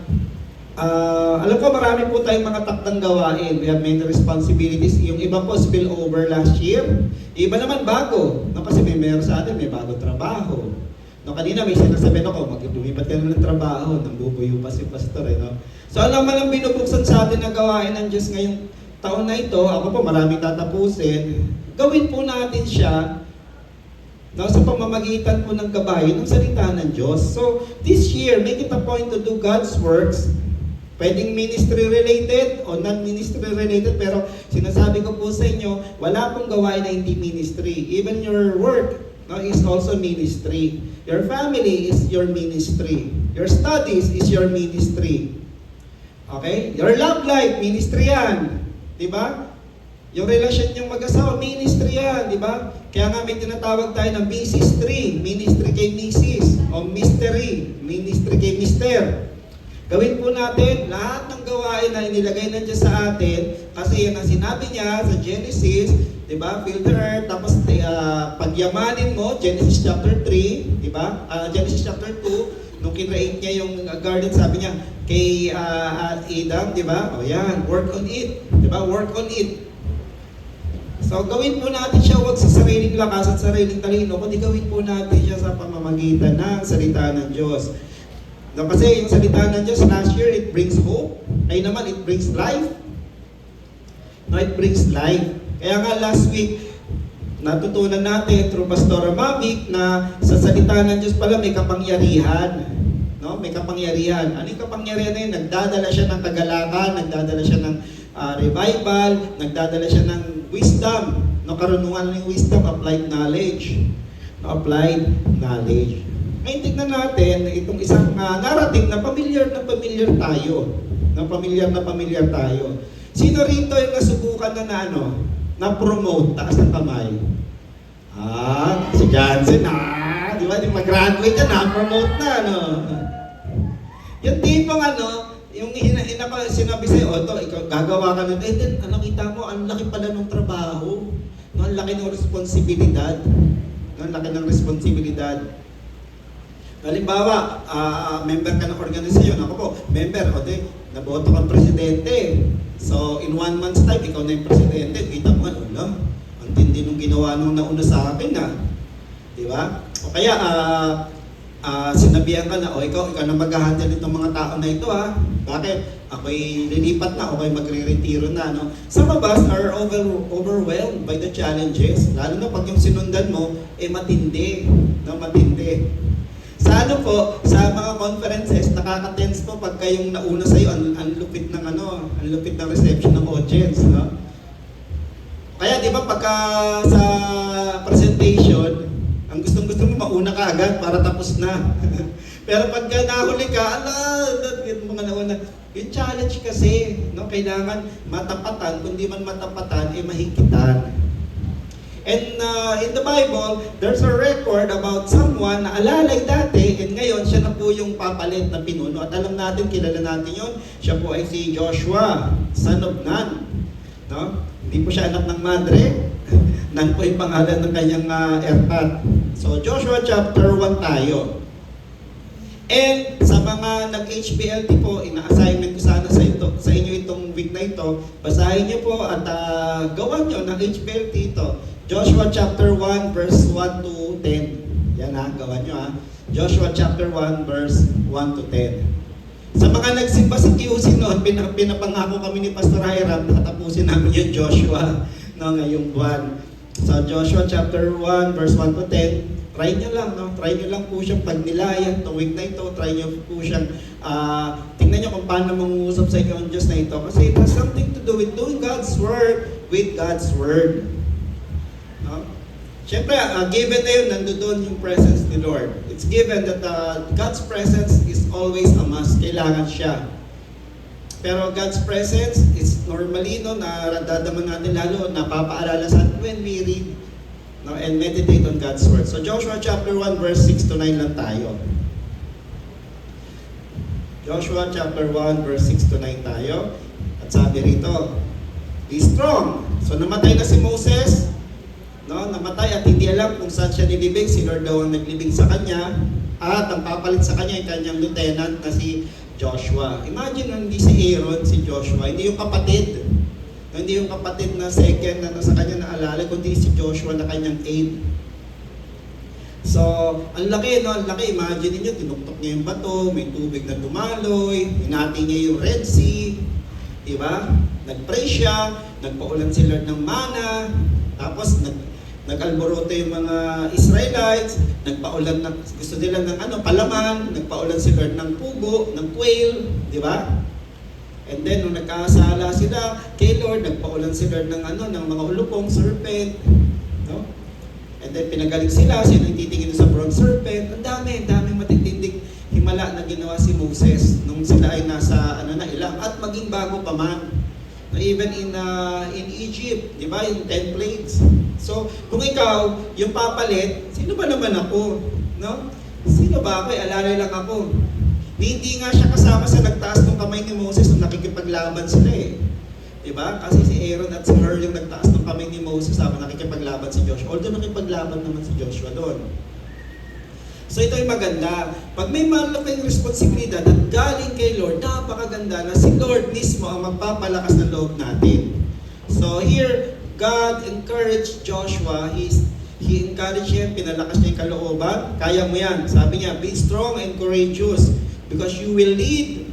alam ko marami po tayong mga takdang gawain. We have many responsibilities. Yung iba po spill over last year. Iba naman bago. Kasi meron sa atin, may bago trabaho. Kanina may sinasabi ako, lumipat ka na ng trabaho, nambubuyo pa si pastor. So alam mo lang binubuksan sa atin na gawain ng Diyos ngayong taon na ito. Ako po maraming tatapusin. Gawin po natin siya sa pamamagitan po ng gabayan ng salita ng Diyos. So this year, make it a point to do God's works. Pwedeng ministry-related o non-ministry-related, pero sinasabi ko po sa inyo, wala pong gawain na hindi ministry. Even your work is also ministry. Your family is your ministry. Your studies is your ministry. Okay? Your love life, ministry yan. Diba? Yung relasyon niyong mag-asawa, ministry yan. Diba? Kaya nga may tinatawag tayo ng ministry. Ministry kay Mrs. O mystery. Ministry kay Mister. Gawin po natin lahat ng gawain na inilagay ng Diyos sa atin kasi yan ang sinabi niya sa Genesis, di ba? Fill the earth, tapos pagyamanin mo, Genesis chapter 3, di ba? Genesis chapter 2, nung kinreate niya yung garden, sabi niya kay Adam, di ba? O yan, work on it, di ba? Work on it. So gawin po natin siya, huwag sa sariling lakas at sariling talino, kundi gawin po natin siya sa pamamagitan ng salita ng Diyos. Kasi yung salita ng Diyos last year, it brings hope. Ngayon naman, it brings life. It brings life. Kaya nga last week, natutunan natin through Pastor Mavic na sa salita ng Diyos pala may kapangyarihan. May kapangyarihan. Ano yung kapangyarihan na yun? Nagdadala siya ng kagalakan, nagdadala siya ng revival, nagdadala siya ng wisdom. Karunungan ng wisdom, applied knowledge. Applied knowledge. Ngayon tignan natin itong isang narrative na pamilyar tayo. Na pamilyar tayo. Sino rito yung nasubukan na-promote? Taas ng kamay. Si Johnson, di ba? Yung mag-graduate ka, na-promote na, Yung tipong yung sinabi sa'yo, ikaw gagawa ka na, then, nakita mo, ang laki pala ng trabaho. Ang laki ng responsibilidad. Ang laki ng responsibilidad. Halimbawa, member ka ng organisasyon, ako po, member, o di, naboto kang presidente. So, in 1 month's time, ikaw na yung presidente. Kita mo nga, ang tindi nung ginawa nung nauna sa akin, Di ba? O kaya, sinabihan ka na, ikaw na mag-handle itong mga tao na ito, Bakit? Ako'y lilipat na, ako'y magre-retiro na, no? Some of us are overwhelmed by the challenges, lalo na pag yung sinundan mo, matindi, no? Matindi. Sa sa mga conferences, nakaka-tense po pagka yung nauna sa'yo, ang lupit ng ang lupit ng reception ng audience, no? Kaya di ba pagka sa presentation, ang gustong-gusto mo mauna ka agad para tapos na. Pero pagka nahuli ka, yung mga nauna, yung challenge kasi, no, kailangan matapatan, kundi man matapatan, mahigpitan. And in the Bible, there's a record about someone na alalay dati, and ngayon siya na po yung papalit na pinuno. At alam natin, kilala natin yun, siya po ay si Joshua, son of Nun. No? Hindi po siya anak ng madre, Nun po yung pangalan ng kanyang erpat. So Joshua chapter 1 tayo. And sa mga nag-HPLT po, ina-assignment ko sana sa inyo itong week na ito, basahin niyo po at gawan niyo ng HPLT ito. Joshua chapter 1 verse 1 to 10. Yan gawan niyo Joshua chapter 1 verse 1 to 10. Sa mga nagsimba sa QC noon, pinapangako kami ni Pastor Hiram, tatapusin namin yung Joshua ngayong buwan. So Joshua chapter 1 verse 1 to 10. Try nyo lang, Try nyo lang po siyang pagnilayan itong week na ito. Try nyo po siyang, tingnan nyo kung paano mangungusap sa inyo ang Diyos na ito. Kasi it has something to do with doing God's Word with God's Word. No? Siyempre, given na yun, nandoon yung presence ni Lord. It's given that God's presence is always a must. Kailangan siya. Pero God's presence is normally, nadadaman natin lalo, napapaalala sa atin when we read and meditate on God's Word. So Joshua chapter 1 verse 6 to 9 lang tayo. Joshua chapter 1 verse 6 to 9 tayo. At sabi rito, be strong. So namatay na si Moses, namatay at hindi alam kung saan siya nilibing. Si Lord daw ang naglibing sa kanya. At ang papalit sa kanya ay kanyang lieutenant na si Joshua. Imagine hindi si Aaron, si Joshua, hindi yung kapatid. Hindi yung kapatid na second na sa kanya naalala, kundi si Joshua na kanyang aide. So, ang laki, Ang laki. Imagine niyo, tinuktok niya yung bato, may tubig na dumaloy, hinati niya yung Red Sea, di ba? Nag-pray siya, nagpaulan si Lord ng mana, tapos nag-alboroto yung mga Israelites, nagpaulan ng, gusto nila ng palaman, nagpaulan si Lord ng pugo, ng quail, di ba? And then, nung nagkasala sila kay Lord, nagpaulan si Lord ng ng mga ulupong, serpent. No? And then, pinagaling sila yung titingin sa bronze serpent. Ang daming matitinding himala na ginawa si Moses nung sila ay nasa, ilang, at maging bago pa man. Even in Egypt, di ba, yung 10 plagues. So, kung ikaw, yung papalit, sino ba naman ako? No? Sino ba ako? Alalay lang ako. Hindi nga siya kasama sa nagtaas ng kamay ni Moses nung nakikipaglaban sila Diba? Kasi si Aaron at si Hur yung nagtaas ng kamay ni Moses habang nakikipaglaban si Joshua. Although nakipaglaban naman si Joshua doon. So ito yung maganda. Pag may malaking responsibilidad at galing kay Lord, napakaganda na si Lord mismo ang magpapalakas ng loob natin. So here, God encouraged Joshua. He encouraged him, pinalakas niya yung kalooban. Kaya mo yan. Sabi niya, be strong and courageous. Because you will lead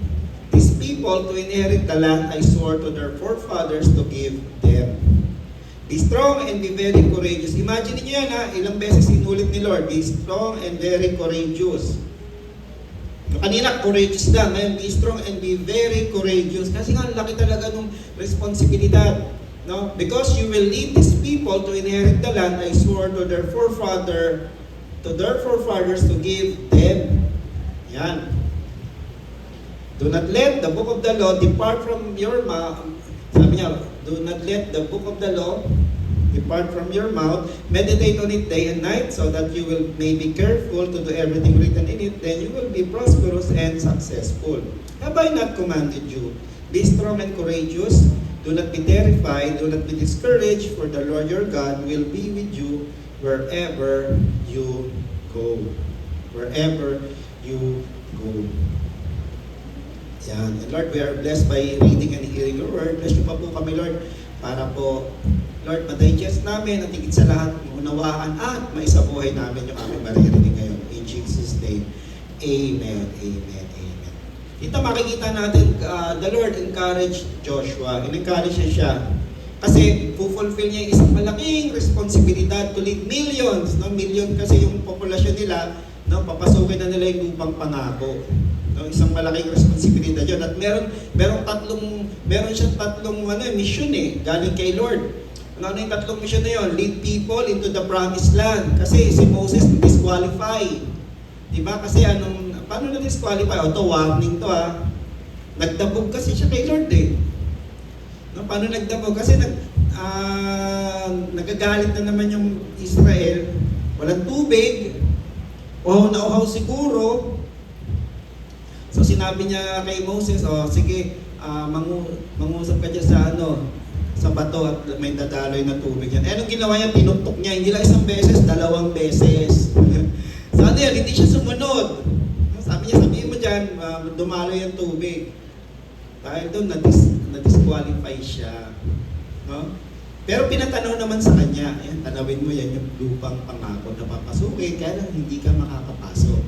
these people to inherit the land I swore to their forefathers to give them. Be strong and be very courageous. Imagine niyo yan ilang beses inulit ni Lord. Be strong and very courageous. Kanina, courageous lang. Ngayon, be strong and be very courageous. Kasi nga, laki talaga ng responsibilidad. No? Because you will lead these people to inherit the land I swore to their forefathers to give them. Yan. Do not let the book of the law depart from your mouth. Sabi niya, do not let the book of the law depart from your mouth. Meditate on it day and night so that you may be careful to do everything written in it. Then you will be prosperous and successful. Have I not commanded you? Be strong and courageous. Do not be terrified. Do not be discouraged. For the Lord your God will be with you wherever you go. wherever you go. Yan. And Lord, we are blessed by reading and hearing your word. Bless niyo pa po kami, Lord, para po, Lord, ma-digest namin at higit sa lahat, maunawaan at maisabuhay namin yung aming maririnig ngayon. In Jesus' name, amen, amen, amen. Dito makikita natin, the Lord encouraged Joshua. In-encourage siya. Kasi fulfill niya yung isang malaking responsibilidad to lead millions. No? Million kasi yung populasyon nila, no? Papasukin na nila yung lupang pangako. No, isang malaking responsibilidad 'yon. At meron siyang tatlong mission galing kay Lord. Ano yung tatlong mission na 'yon? Lead people into the promised land. Kasi si Moses disqualify. 'Di ba? Kasi paano na disqualify? O to warning to Nagdabog kasi siya kay Lord No, paano nagdabog? Kasi nagagalit na naman yung Israel. Walang tubig. Uhaw na uhaw siguro. So sinabi niya kay Moses, sige, mangusap ka dyan sa bato at may dadaloy na tubig yan. Anong ginawa niya? Pinuktok niya, hindi lang isang beses, 2 beses. So hindi siya sumunod. Sabi niya, sabihin mo dyan, dumaloy ang tubig. Dahil doon, na-disqualify siya. No? Pero pinatanaw naman sa kanya, tanawin mo yan yung lupang pangako na papasukin, kaya lang hindi ka makakapasok.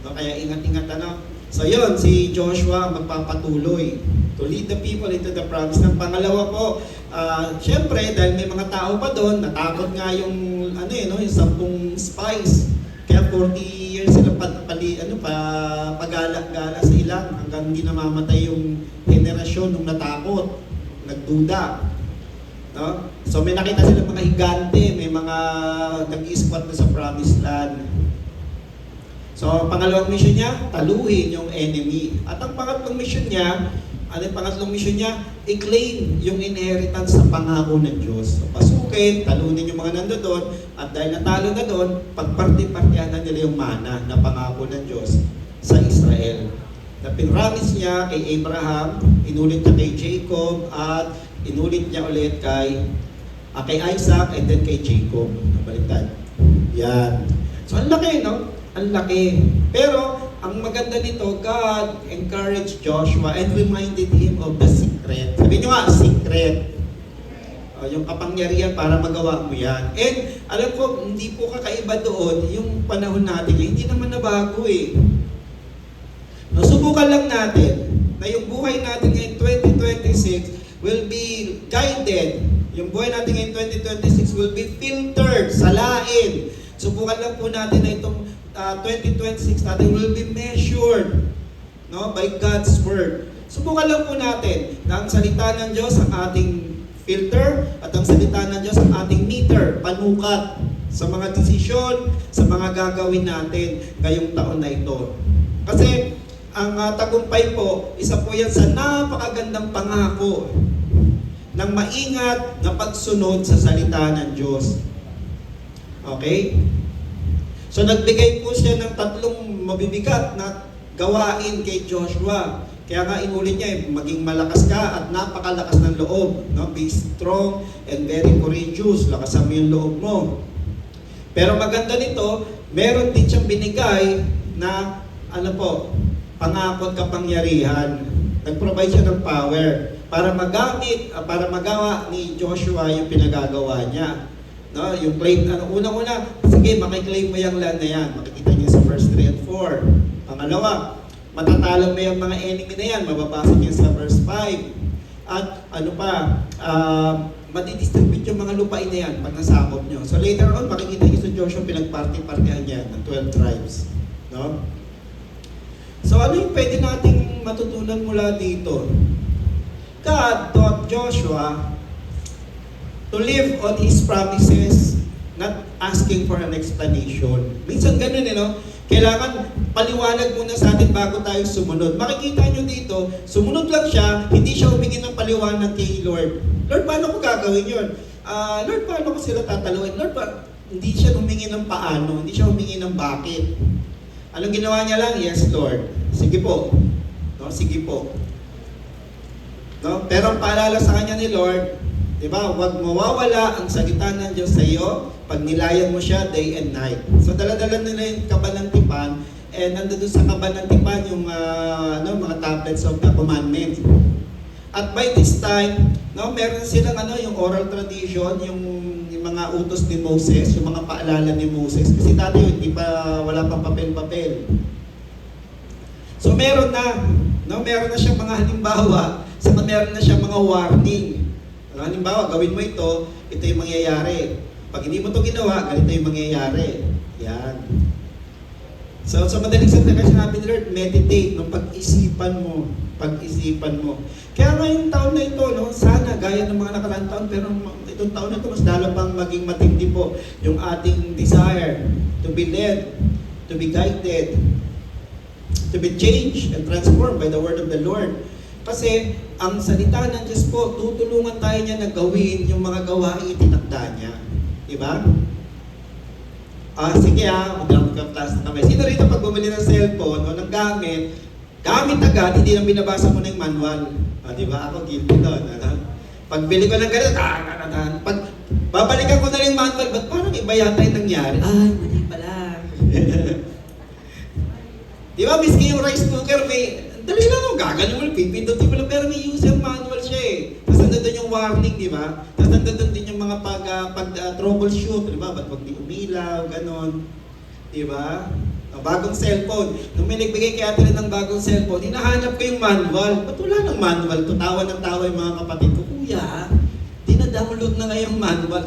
No? Kaya ingat-ingat So yun, si Joshua magpapatuloy to lead the people into the promise. Ng pangalawa po, syempre dahil may mga tao pa doon, natakot nga yung yung 10 spies. Kaya 40 years sila pagala-gala sa ilang hanggang hindi namamatay yung henerasyon nung natakot, nagduda. No? So may nakita sila mga higante, may mga nag-i-squat na sa promised land. So, pangalawang mission niya, taluhin yung enemy. At ang pangatlong mission niya, i-claim yung inheritance sa pangako ng Diyos. So, pasukin, talunin yung mga nandoon, at dahil natalo na doon, pagparti-partihan na nila yung mana na pangako ng Diyos sa Israel. Na pinramis niya kay Abraham, inulit niya kay Jacob, at inulit niya ulit kay Isaac, and then kay Jacob. Nabaliktad. Yan. So, ang laki, no? Ang laki. Pero, ang maganda nito, God encouraged Joshua and reminded him of the secret. Sabi niyo nga, secret. Yung kapangyarihan para magawa mo yan. And, alam ko, hindi po kakaiba doon yung panahon natin. Hindi naman nabago No, subukan lang natin na yung buhay natin ngayon 2026 will be guided. Yung buhay natin ngayon 2026 will be filtered, salain. Subukan lang po natin na itong 2026 natin will be measured by God's Word. Subukan lang po natin na ang salita ng Diyos ang ating filter at ang salita ng Diyos ang ating meter, panukat sa mga desisyon, sa mga gagawin natin ngayong taon na ito. Kasi ang tagumpay po, isa po yan sa napakagandang pangako ng maingat na pagsunod sa salita ng Diyos. Okay? So nagbigay po siya ng 3 mabibigat na gawain kay Joshua. Kaya nga inulit niya, maging malakas ka at napakalakas ng loob. No? Be strong and very courageous. Lakasan mo yung loob mo. Pero maganda nito, meron din siyang binigay na pangako at kapangyarihan. Nag-provide siya ng power para magawa ni Joshua yung pinagagawa niya. No, yung claim, unang-una, sige, makiklaim mo yung land na yan. Makikita niyo sa verse 3 and 4. Pangalawa, matatalo mo yung mga enemy na yan. Mababasa niyo sa verse 5. At madidistribute yung mga lupain na yan pag nasakop nyo. So later on, makikita niyo sa Joshua, pinagparty-partihan niya ng 12 tribes. No? So ano yung pwede nating matutunan mula dito? God taught Joshua to live on His promises, not asking for an explanation. Minsan ganun Kailangan paliwanag muna sa atin bago tayo sumunod. Makikita nyo dito, sumunod lang siya, hindi siya humingi ng paliwanag kay Lord. Lord, paano ko gagawin yun? Lord, paano ko sila tataluin? Lord, hindi siya humingi ng paano, hindi siya humingi ng bakit. Anong ginawa niya lang? Yes, Lord. Sige po. No, sige po. No? Pero ang paalala sa kanya ni Lord, Diba? Huwag mawawala ang salita ng Diyos sa iyo pag nilayan mo siya day and night. So dala-dala nila yung kabanantipan, and nandun sa kabanantipan yung mga tablets of the commandments. At by this time, meron silang yung oral tradition, yung mga utos ni Moses, yung mga paalala ni Moses. Kasi dati wala pang papel-papel. So meron na siyang mga halimbawa, saka meron na siyang mga warning. Halimbawa, gawin mo ito yung mangyayari. Pag hindi mo ito ginawa, ganito yung mangyayari. Yan. So madaling salita kasi sinabi ni Lord, meditate, pag-isipan mo. Kaya ngayong taon na ito, sana gaya ng mga nakaraang taon, pero itong taon na ito, mas lalo pang maging matindi po yung ating desire to be led, to be guided, to be changed and transformed by the word of the Lord. Kasi ang salita ng Diyos po, tutulungan tayo niya na gawin yung mga gawain itinakda niya. Diba? Sige magka-class na kami. Sino rito pag bumili ng cellphone o ng gamit agad, hindi lang binabasa mo na yung manual. Diba? Ako guilty doon. Pag bili ko ng ganito, pag babalikan ko na yung manual, ba't parang iba yata yung nangyari? Mali pala. Diba, miski yung rice cooker, dali lang gaganon mo, pipindutin mo lang, pero may user manual siya eh. Tapos nandun yung warning, di ba? Tapos nandun din yung mga troubleshoot, di ba? Ba't wag di umilaw, ganon. Di ba? Bagong cellphone. Nung may nagbigay kay ate ng bagong cellphone, hinahanap ko yung manual. Ba't wala ng manual? Tawa ng tawa yung mga kapatid ko, Kuya, dina-download na nga yung manual.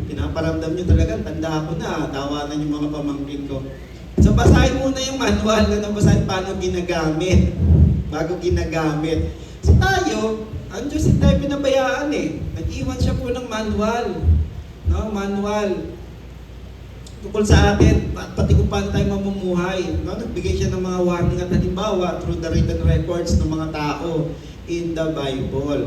Pinaparamdam nyo talaga, tanda ako na, tawanan yung mga pamangkin ko. So basahin muna yung manual na basahin paano ginagamit. Bago ginagamit. So tayo, ang Diyos hindi tayo pinabayaan eh. Nag-iwan siya po ng manual. Manual. Tungkol sa atin, pati kung paano tayo mamumuhay. Nagbigay siya ng mga warning at halimbawa through the written records ng mga tao in the Bible.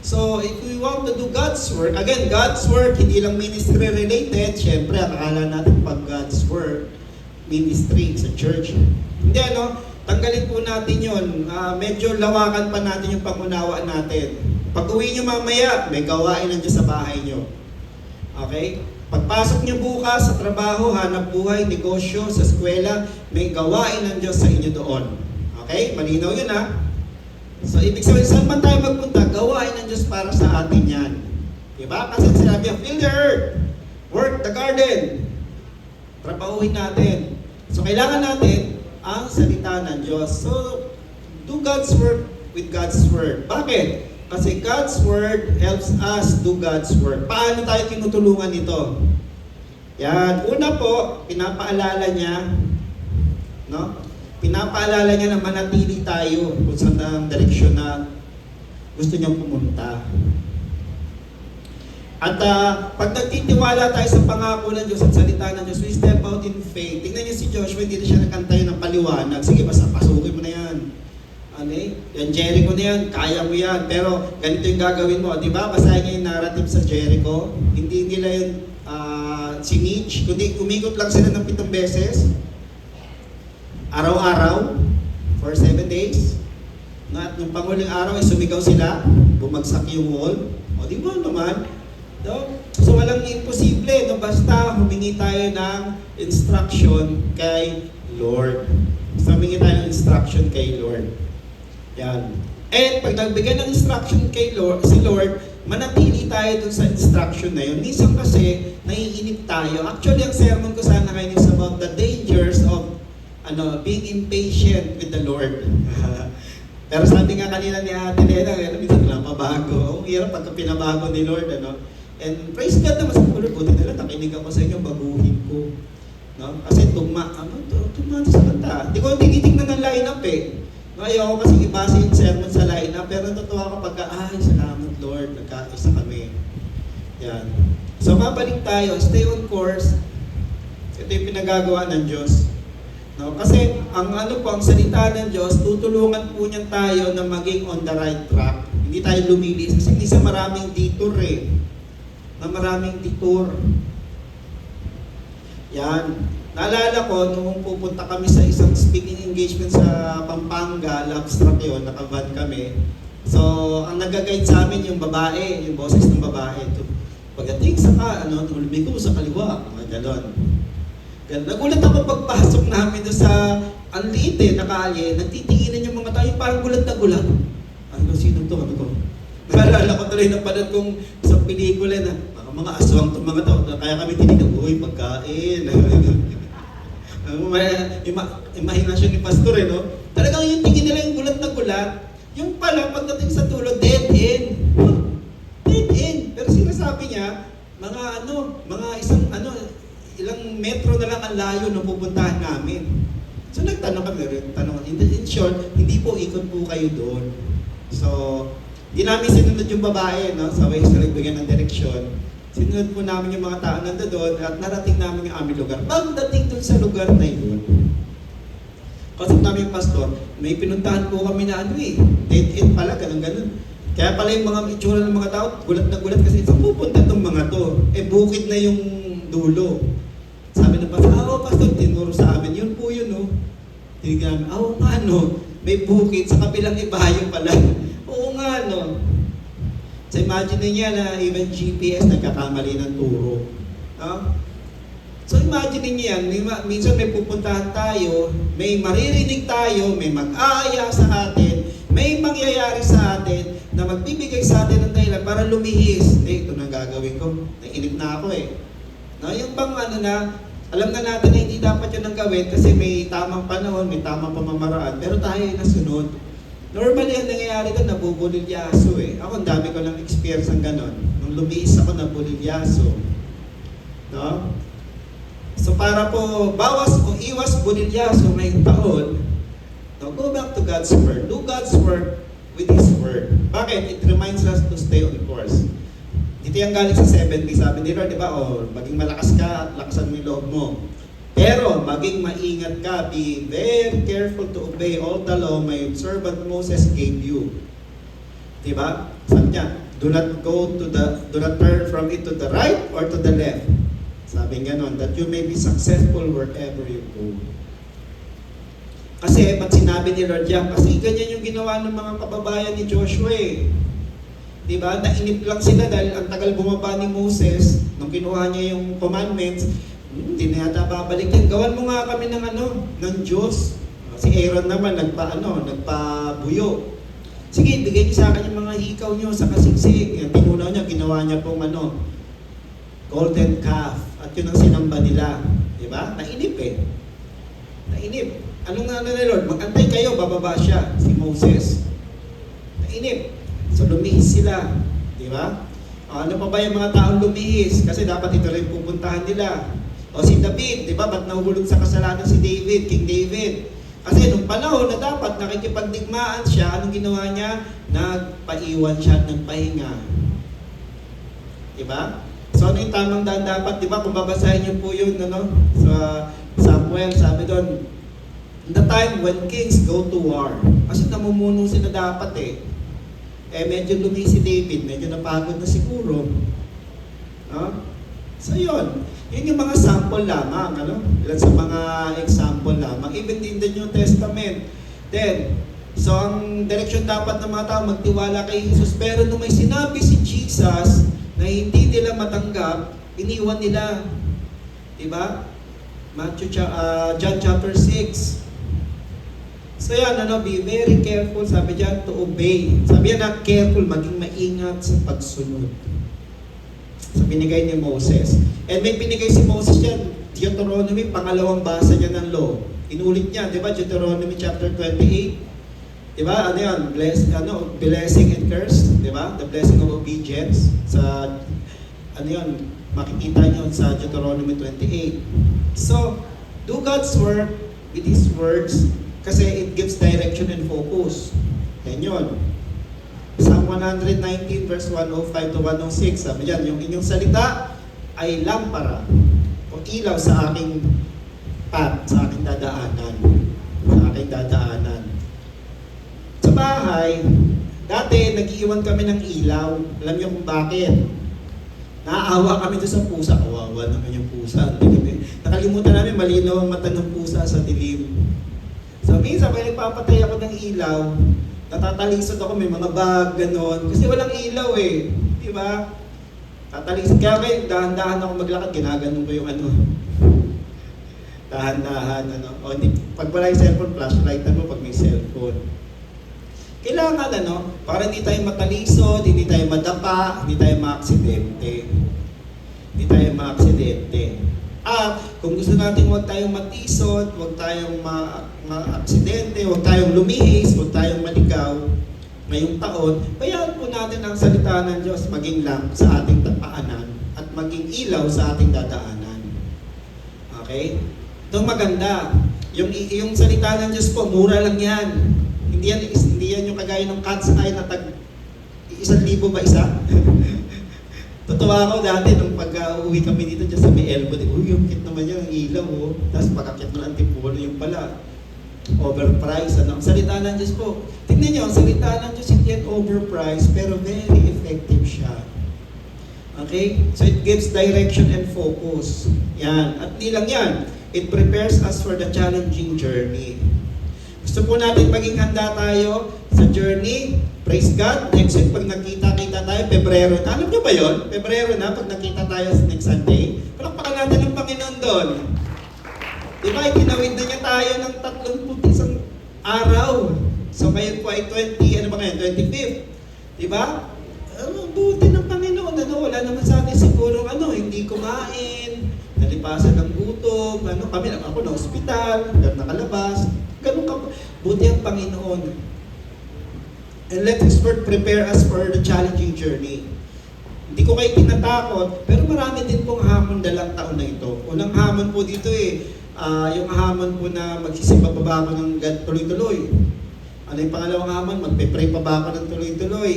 So, if we want to do God's work, again, God's work, hindi lang ministry related, syempre, akala natin pag God's work, ministry sa church. Hindi, tanggalin po natin yun. Medyo lawakan pa natin yung pangunawa natin. Pag uwi nyo mamaya, may gawain ng Diyos sa bahay nyo. Okay? Pagpasok nyo bukas sa trabaho, hanap buhay, negosyo, sa eskwela, may gawain ng Diyos sa inyo doon. Okay? Malinaw yun So, ibig sabihin, saan man tayo magpunta, gawain ng Diyos para sa atin yan. Diba? Kasi sinabi niya, fill the earth, work the garden. Trabahuhin natin. So, kailangan natin ang salita ng Diyos. So, do God's work with God's word. Bakit? Kasi God's word helps us do God's work. Paano tayo tinutulungan ito? Yan. Una po, pinapaalala niya, pinapaalala niya na manatili tayo kung saan ang direksyon na gusto niyang pumunta. At pag nagtitiwala tayo sa pangako ng Diyos at salita ng Diyos, we step out in faith. Tingnan niyo si Joshua, hindi na siya nagkantay ng paliwanag. Sige, basta pasukin mo na yan. Yan Jericho na yan, kaya mo yan. Pero ganito yung gagawin mo. Diba? Basahin niyo yung narrative sa Jericho. Hindi nila yung sinitch, kundi umikot lang sila ng 7 beses. Araw-araw, for 7 days. At nung panguling araw ay sumigaw sila, bumagsak yung wall. Di ba naman? So walang imposible, basta humingi tayo ng instruction kay Lord. Basta humingi tayo ng instruction kay Lord. Yan. And pag nagbigay ng instruction kay Lord, si Lord, manatili tayo dun sa instruction na yun. Minsan kasi, naiinip tayo. Actually, ang sermon ko sana ngayon is about the dangers of being impatient with the Lord. Pero sabi nga kanina ni Ate Lena, minsan lang pabago. Ang hirap pagka pinabago ni Lord, And praise God naman sa Lord, buti nila, nakinig ako sa inyo, baguhin ko. Kasi tugma sa kanta. Hindi ko tinitignan ng line-up Ayoko kasi ibasa yung sermon sa line-up, pero natutuwa ko pagka, salamat Lord, nagkaisa kami. Yan. So mabalik tayo, stay on course. Ito yung pinagagawa ng Diyos. Kasi ang ang salita ng Diyos, tutulungan po niyan tayo na maging on the right track. Hindi tayo lumilis. Kasi isa maraming detour maraming detour. Yan. Naalala ko, nung pupunta kami sa isang speaking engagement sa Pampanga, Labstrack yun, naka-van kami. So, ang nag-guide sa amin yung babae, yung boses ng babae. Pagdating sa lumiko sa kaliwa, mga ganon. Nagulat ako pagpasok namin doon sa ang liit na kalye, nagtitinginan yung mga tao, parang gulat na gulat. Ano, sino to? Ano to? Naalala ko tuloy na panood kong isang pelikula na mga aswang itong mga tao. Kaya kami tinigang, uy, pagkain. Imahinasyon ni Pastor, no? Talagang yung tingin nila yung gulat na gulat. Yung pala, pagdating sa tulog, dead end. Dead end. Pero sinasabi niya, ilang metro na lang ang layo na pupuntahan namin. So nagtanong kami, in short, hindi po ikot po kayo doon. So, di namin sinunod yung babae, no? Sa way sa nagbigyan ng direksyon. Sinunod po namin yung mga tao nandoon at narating namin yung aming lugar. Pagdating doon sa lugar na yun, kasi namin pastor, may pinuntahan po kami na dead end pala, ganun. Kaya pala yung mga itsura ng mga tao, gulat na gulat kasi saan pupunta itong mga to? Bukid na yung dulo. Sabi ng pastor, pastor, tinuro sa amin, yun po yun, no? Tinignan namin, may bukid sa kabilang ibayo pala. Oo nga, no? So imagine niya na even GPS nagkakamali ng turo. No? So imagine niya yan, minsan may pupuntahan tayo, may maririnig tayo, may mag-aaya sa atin, may mangyayari sa atin na magbibigay sa atin ng dahilan para lumihis. Ito na gagawin ko. Nainip na ako eh. No, yung bang alam na natin na hindi dapat yun ang gawin kasi may tamang panahon, may tamang pamamaraan, pero tayo ay nasunod. Normally, ang nangyayari doon, nabubulilyaso eh. Ako, ang dami ko ng experience ng ganon. Nung lumihis ako, nabulilyaso. No? So para po bawas o iwas bulilyaso ngayong taon, no, go back to God's Word. Do God's work with His Word. Bakit? It reminds us to stay on course. Dito yung galing sa 70, sabi ni Lord, di ba? Maging malakas ka at lakasan mo yung loob mo. Pero maging maingat ka, be very careful to obey all the law my servant Moses gave you. Di ba? Sabi niya, do not turn from it to the right or to the left. Sabi ganon, that you may be successful wherever you go. Kasi, ba't sinabi ni Lord yan? Kasi ganyan yung ginawa ng mga kababayan ni Joshua eh. Diba? Nainip lang sila dahil ang tagal bumaba ni Moses, nung kinuha niya yung commandments, hindi na yata babalik yan. Gawan mo nga kami ng Diyos. Si Aaron naman, nagpabuyo. Sige, bigay niyo sa akin yung mga hikaw niyo sa kasiksik. Yung tinunaw niya, ginawa niya pong golden calf. At yun ang sinamba nila. Diba? Nainip eh. Nainip. Anong ni Lord? Mag-antay kayo, bababa siya, si Moses. Nainip. So lumihis sila. Diba? Ano pa ba yung mga taong lumihis? Kasi dapat ito rin pupuntahan nila. O si David, diba? Ba't nahuhulog sa kasalanan si David, King David? Kasi nung panahon na dapat nakikipagdigmaan siya, anong ginawa niya? Nagpaiwan siya at nagpahinga. Diba? So ano yung tamang daan dapat, di ba? Kung babasahin niyo po yun, sa Samuel, sabi doon, the time when kings go to war. Kasi namumuno sila dapat eh. Medyo lumi si David, medyo napagod na siguro. No? So yun, yun yung mga sample lamang, Ilan sa mga example lamang, even in the New Testament. Then, so ang direksyon dapat ng mga tao, magtiwala kay Jesus. Pero nung may sinabi si Jesus, na hindi nila matanggap, iniwan nila. Diba? John chapter 6. So yan, be very careful, sabi dyan, to obey. Sabi yan na careful, maging maingat sa pagsunod. Sa binigay ni Moses. And may binigay si Moses yan, Deuteronomy, pangalawang basa niya ng law. Inulit niya, di ba? Deuteronomy chapter 28. Di ba? Ano yan? Blessing and curse. Di ba? The blessing of obedience. Sa, makikita nyo sa Deuteronomy 28. So, do God's work with His words kasi it gives direction and focus. Yan yun. Psalm 119 verse 105 to 106. Sabi dyan, yung inyong salita ay lampara o ilaw sa aking path, sa aking dadaanan. Sa aking dadaanan. Sa bahay, dati nag-iwan kami ng ilaw. Alam niyo kung bakit? Naaawa kami doon sa pusa. Kawawa naman yung pusa. Nakalimutan namin, malinaw ang mata ng pusa sa dilim. So minsan, pag nagpapatay ako ng ilaw, Natatalisod ako, may mga bag, ganon. Kasi walang ilaw eh. Di ba? Tatalisod. Kaya kayo, dahan-dahan ako maglakad, ginaganon ko yung ano. Dahan-dahan, ano. O, hindi, pag wala yung cellphone, flashlightan mo pag may cellphone. Kailangan, ano, para hindi tayo matalisod, hindi tayo madapa, hindi tayo maaksidente. Hindi tayo maaksidente. At kung gusto natin huwag tayong matisod, huwag tayong ma-aksidente, huwag tayong lumihis, huwag tayong maligaw ngayong taon, bayaan po natin ang salita ng Diyos maging lamp sa ating paanan at maging ilaw sa ating dadaanan. Okay? Itong maganda. Yung salita ng Diyos po, mura lang yan. Hindi yan yung kagaya ng cat's eye na tag 1,000 ba isa? Totoo ako dati nung pag-uwi kami dito dyan sa may elbow, uy, yung kit naman yan, ang ilaw, oh. Tapos pagkakit mo ng antipolo, yung pala, overpriced, ano? Ang salita ng Diyos po. Tingnan nyo, ang salita ng Diyos hindi yan overpriced, pero very effective siya. Okay? So it gives direction and focus. Yan. At di lang yan, it prepares us for the challenging journey. Gusto po natin maging handa tayo sa journey. Praise God. Next week, pag nakita-kita tayo, Pebrero. Alam nyo ba yun? Pebrero na, pag nakita tayo next Sunday. Palakpakan natin ang Panginoon doon. Di ba, itinawid na niya tayo ng 31 araw. So, ngayon po ay 25th. Di ba? Buti ng Panginoon. Wala naman sa atin siguro, hindi kumain, nalipasan ng gutom, ako na ospital, nakalabas. Ganun ka, buti ang Panginoon. And let His Word prepare us for the challenging journey. Hindi ko kayo tinatakot, pero marami din pong hamon dalang taon na ito. Unang hamon po dito yung hamon po na magsisipababa ako ng tuloy-tuloy. Ano yung pangalawang hamon? Magpe-pray pa ba ako ng tuloy-tuloy?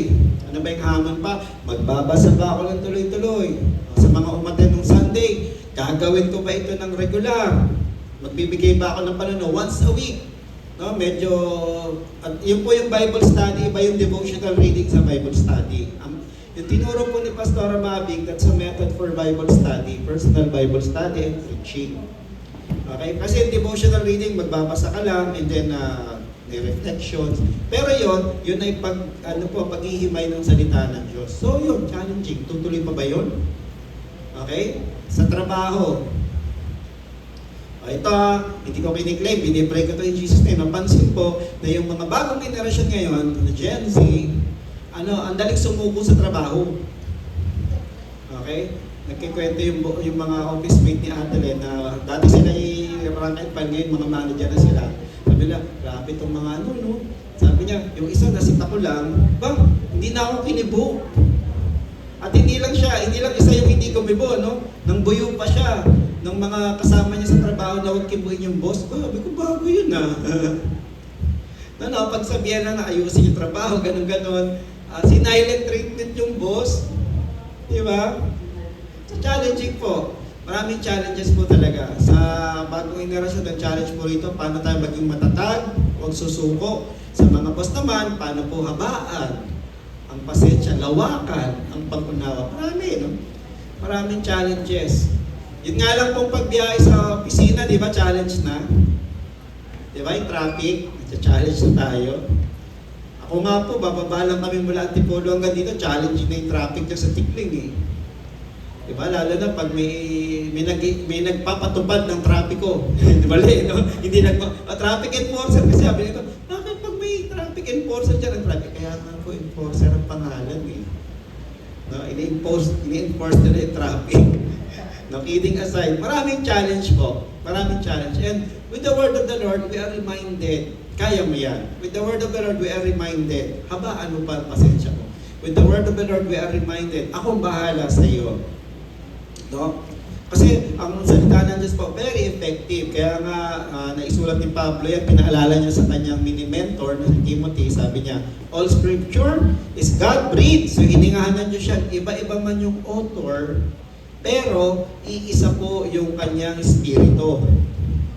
Ano ba yung hamon pa? Magbabasa ba ako ng tuloy-tuloy? Sa mga umaten ng Sunday, gagawin ko ba ito ng regular? Magbibigay ba ako ng pananaw once a week? No, medyo, at yun po yung Bible study, iba yung devotional reading sa Bible study. Yung tinuro po ni Pastor Mabig, that's a method for Bible study, personal Bible study and preaching. Okay, kasi yung devotional reading, magbabasa ka lang, and then may reflections. Pero yun ay paghihimay ng salita ng Diyos. So yun, challenging. Tutuloy pa ba yun? Okay? Sa trabaho, ito, hindi ko kiniklaim, binipray ko ito in Jesus' name. Napansin ko na yung mga bagong generation ngayon, na Gen Z, ang daling sumuko sa trabaho. Okay? Nagkikwento yung mga office mate ni Ate na dati sila yung rank and file, ngayon mga manager na sila. Sabi nila, grabe itong mga Sabi niya, yung isa nasita ko lang, hindi na ako kinibo. At hindi lang isa yung hindi kumibo, nang buyo pa siya. Ng mga kasama niya sa trabaho na huwag kibuhin yung boss ko, sabi ko, bago yun pagsabihan na ayusin yung trabaho, ganun-ganon. Sinilent treatment yung boss. Di ba? So, challenging po. Maraming challenges po talaga. Sa bagong generasyon, ang challenge po rito, paano tayo maging matatag, huwag susuko. Sa mga boss naman, paano po habaan, ang pasensya, lawakan, ang pag-unawa. Maraming challenges. Yun nga lang pong pagbiyahe sa opisina, di ba, challenge na? Di ba, yung traffic, challenge na tayo. Ako nga po, bababa lang kami mula Antipolo hanggang dito, challenging na yung traffic niya sa Tikling eh. Di ba, lalo na pag may nagpapatupad ng trapiko. Di ba, hindi traffic enforcer kasi sabi nito, bakit pag may traffic enforcer dyan ang traffic? Kaya nga po, enforcer ang pangalan eh. Ini-enforce nila yung traffic. No, kidding aside, maraming challenge po. Maraming challenge. And with the word of the Lord, we are reminded, kaya mo yan. With the word of the Lord, we are reminded, habaan mo pa pasensya mo. With the word of the Lord, we are reminded, akong bahala sa iyo. No? Kasi ang salita ng Diyos po, very effective. Kaya nga, naisulat ni Pablo yan, pinaalala niya sa kanyang mini-mentor na si Timothy, sabi niya, all scripture is God-breathed. So hiningahan ng Diyos yan. Iba-iba man yung author, pero iisa po yung kanyang espiritu.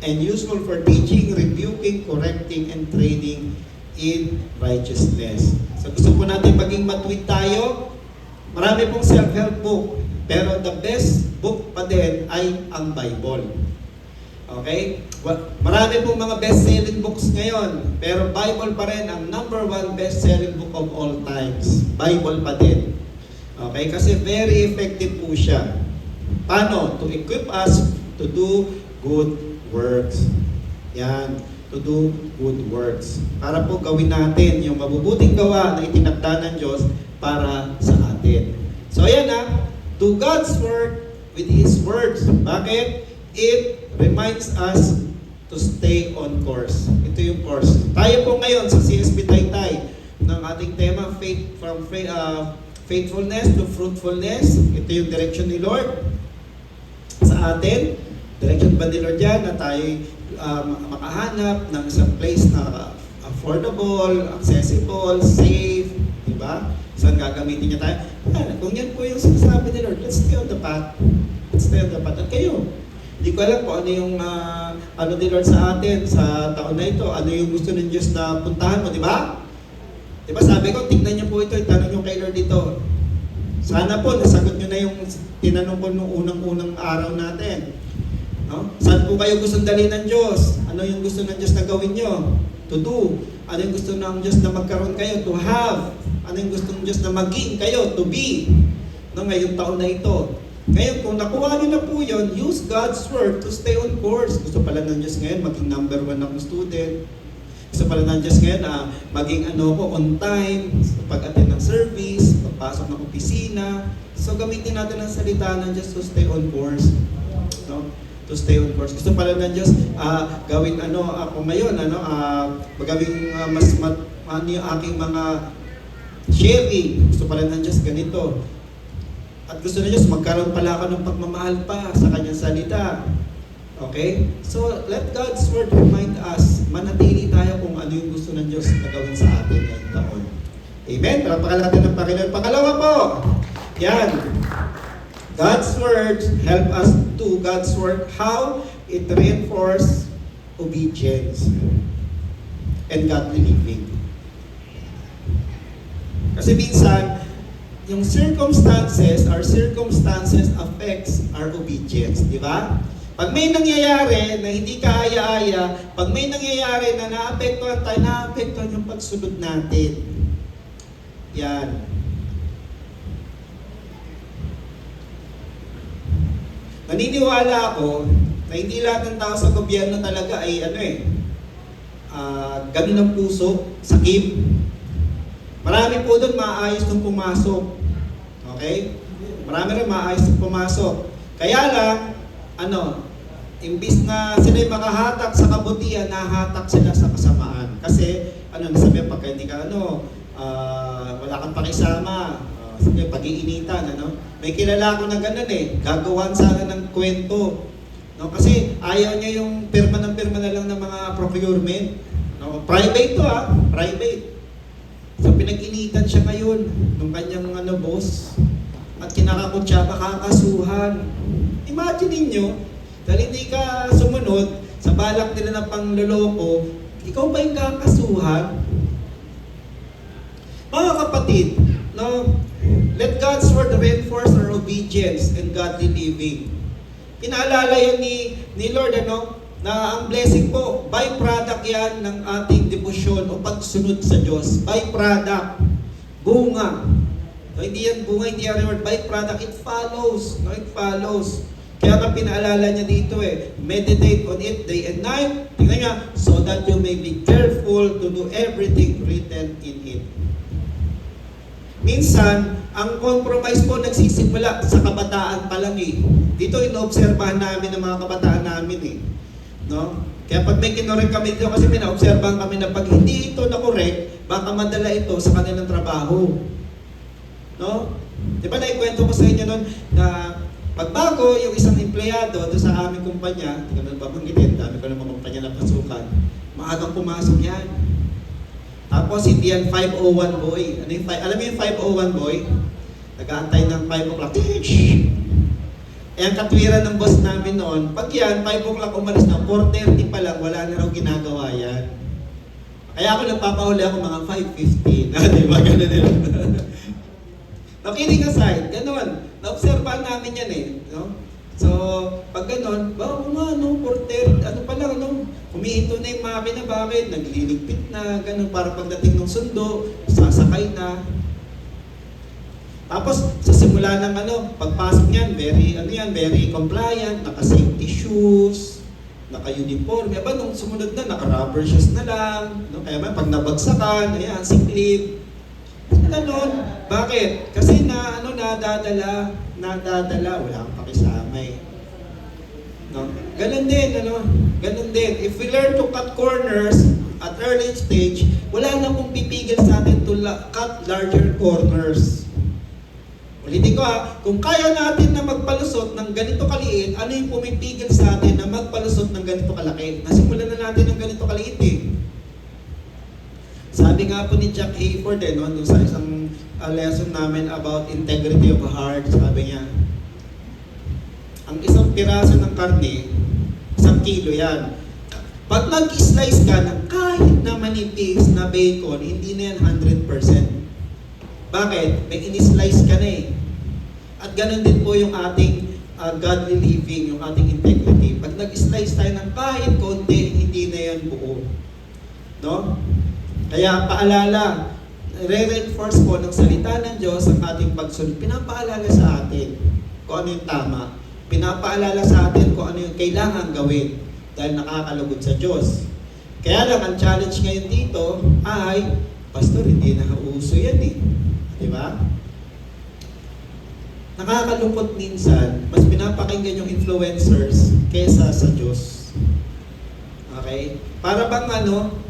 And useful for teaching, rebuking, correcting, and training in righteousness. So gusto po natin maging matuwid tayo. Marami pong self-help book. Pero the best book pa din ay ang Bible. Okay? Marami pong mga best-selling books ngayon, pero Bible pa rin ang number 1 best-selling book of all times. Bible pa din. Okay? Kasi very effective po siya. Paano? To equip us to do good works. Yan. To do good works. Para po gawin natin yung mabubuting gawa na itinakda ng Diyos para sa atin. So ayan na, do God's work with His words. Bakit? It reminds us to stay on course. Ito yung course. Tayo po ngayon sa CSB Taytay ng ating tema, faithfulness to fruitfulness. Ito yung direction ni Lord sa atin. Direction ba ni Lord yan na tayo makahanap ng isang place na affordable, accessible, safe, di ba? Saan gagamitin niya tayo? Kung yan po yung sinasabi ni Lord, let's stay on the path. Let's stay on the path. At kayo, hindi ko alam kung ano yung ano ni Lord sa atin sa taon na ito. Ano yung gusto ng Diyos na puntahan mo, di ba? Di ba sabi ko, tignan niyo po ito, itanong niyo kay Lord dito. Sana po, nasagot niyo na yung tinanong ko nung unang-unang araw natin. No? Saan po kayo gustong dalhin ng Diyos? Ano yung gusto ng Diyos na gawin niyo? To do. Ano yung gusto ng Diyos na magkaroon kayo? To have. Ano yung gusto ng Diyos na maging kayo? To be. No, ngayong taon na ito. Ngayon, kung nakuha niyo na po yun, use God's Word to stay on course. Gusto pala ng Diyos ngayon, maging number 1 akong student. Gusto pala ng Diyos ngayon, maging on time, pag-attend ng service, pagpasok ng opisina. So, gamitin natin ang salita ng Diyos to stay on course. No? To stay on course. Gusto pala ng Diyos, gawin ako ngayon, magawing yung aking mga sharing. Gusto pala ng Diyos ganito. At gusto na Diyos, magkaroon pala ako ng pagmamahal pa sa Kanyang salita. Okay? So, let God's Word remind us, manatili tayo kung ano yung gusto ng Diyos na gawin sa atin ngayong taon. Amen? Palakpakan natin ng Panginoon. Pangalawa po, yan. God's Word help us do God's work. How? It reinforces obedience and godly living. Kasi minsan, yung circumstances affects our obedience, di ba? Pag may nangyayari na hindi ka aya-aya, pag may nangyayari na naapektuhan yung pagsunod natin. Yan. Naniniwala ako na hindi lahat ng tao sa gobyerno talaga ay ganun ang puso, sakip. Marami po doon maayos nung pumasok. Okay? Marami rin maayos nung pumasok. Kaya lang, imbis na sila makahatak sa kabutihan, nahatak sila sa kasamaan. Kasi, nasabi pagka hindi ka, wala kang pakisama, sabi, pag-iinitan, May kilala ko na ganun gagawan sana ng kwento. No? Kasi ayaw niya yung pirma na lang ng mga procurement. No? Private to private. So pinag-initan siya ngayon ng kanyang boss at kinakakutsa kakasuhan. Imagine niyo, dahil hindi ka sumunod sa balak nila na pangloloko, ikaw ba yung kakasuhan? Mga kapatid, let God's Word reinforce our obedience and godly living. Pinaalala yan ni Lord, na ang blessing po, byproduct yan ng ating debosyon o pagsunod sa Diyos. Byproduct, bunga. So, hindi yan bunga, hindi yan reward. Byproduct, it follows. It follows. Kaya nga pinaalala niya dito meditate on it day and night. Tingnan nga, so that you may be careful to do everything written in it. Minsan, ang compromise po nagsisimula sa kabataan pa lang Dito inoobserbahan namin ng mga kabataan namin No? Kaya pag may kinorek kami dito, kasi pinaobserbahan kami na pag hindi ito na-correct, baka madala ito sa kanilang trabaho. No? Di ba naikwento ko sa inyo nun na pagbago yung isang empleyado doon sa aming kumpanya, hindi ko na babanggitin, dami ko naman kumpanya na pasukan, maagang pumasok yan. Tapos hindi yan 501 boy. Alam mo yung 501 boy? Nag-aantay ng 5 o'clock. Ang katwiran ng boss namin noon, pag yan, 5 o'clock umalis na, 4:30 pa lang, wala na raw ginagawa yan. Kaya ako nagpapahuli ako mga 5:15. Di ba? Ganun nila. No, kidding aside, ganun. Na-observehan namin yan No? So, pag ganon, porter, humihinto na yung makina, bakit? Nagliligpit na, ganon, para pagdating ng sundo, sasakay na. Tapos, sa simula ng pagpasok niyan, very compliant, naka-safety shoes, naka-uniform. Nung sumunod na, naka-rubber shoes na lang. No? Kaya pag nabagsakan, ayan, sick leave. Ganon. Bakit? Kasi nadadala, wala kang pakisama eh. No? Ganon din. If we learn to cut corners at early stage, wala na pong pipigil sa atin to cut larger corners. Ulitin ko kung kaya natin na magpalusot ng ganito kaliit, ano yung pumipigil sa atin na magpalusot ng ganito kalaki? Nasimulan na natin ng ganito kaliit eh. Sabi nga po ni Jack Hayford doon sa isang lesson namin about integrity of heart, sabi niya, ang isang piraso ng karne, 1 kilo yan. Pag nag-slice ka ng kahit na manipis na bacon, hindi na yan 100%. Bakit? May in-slice ka na eh. At ganun din po yung ating godly living, yung ating integrity. Pag nag-slice tayo ng kahit konti, hindi na yan buo. No? Kaya paalala, re-reinforce po ng salita ng Diyos ang ating pagsunod. Pinapaalala sa atin kung ano yung tama. Pinapaalala sa atin kung ano yung kailangan gawin dahil nakakalugod sa Diyos. Kaya lang, ang challenge ngayon dito ay, Pastor, hindi na uso yan eh. Diba? Nakakalungkot minsan, mas pinapakinggan yung influencers kesa sa Diyos. Okay? Para bang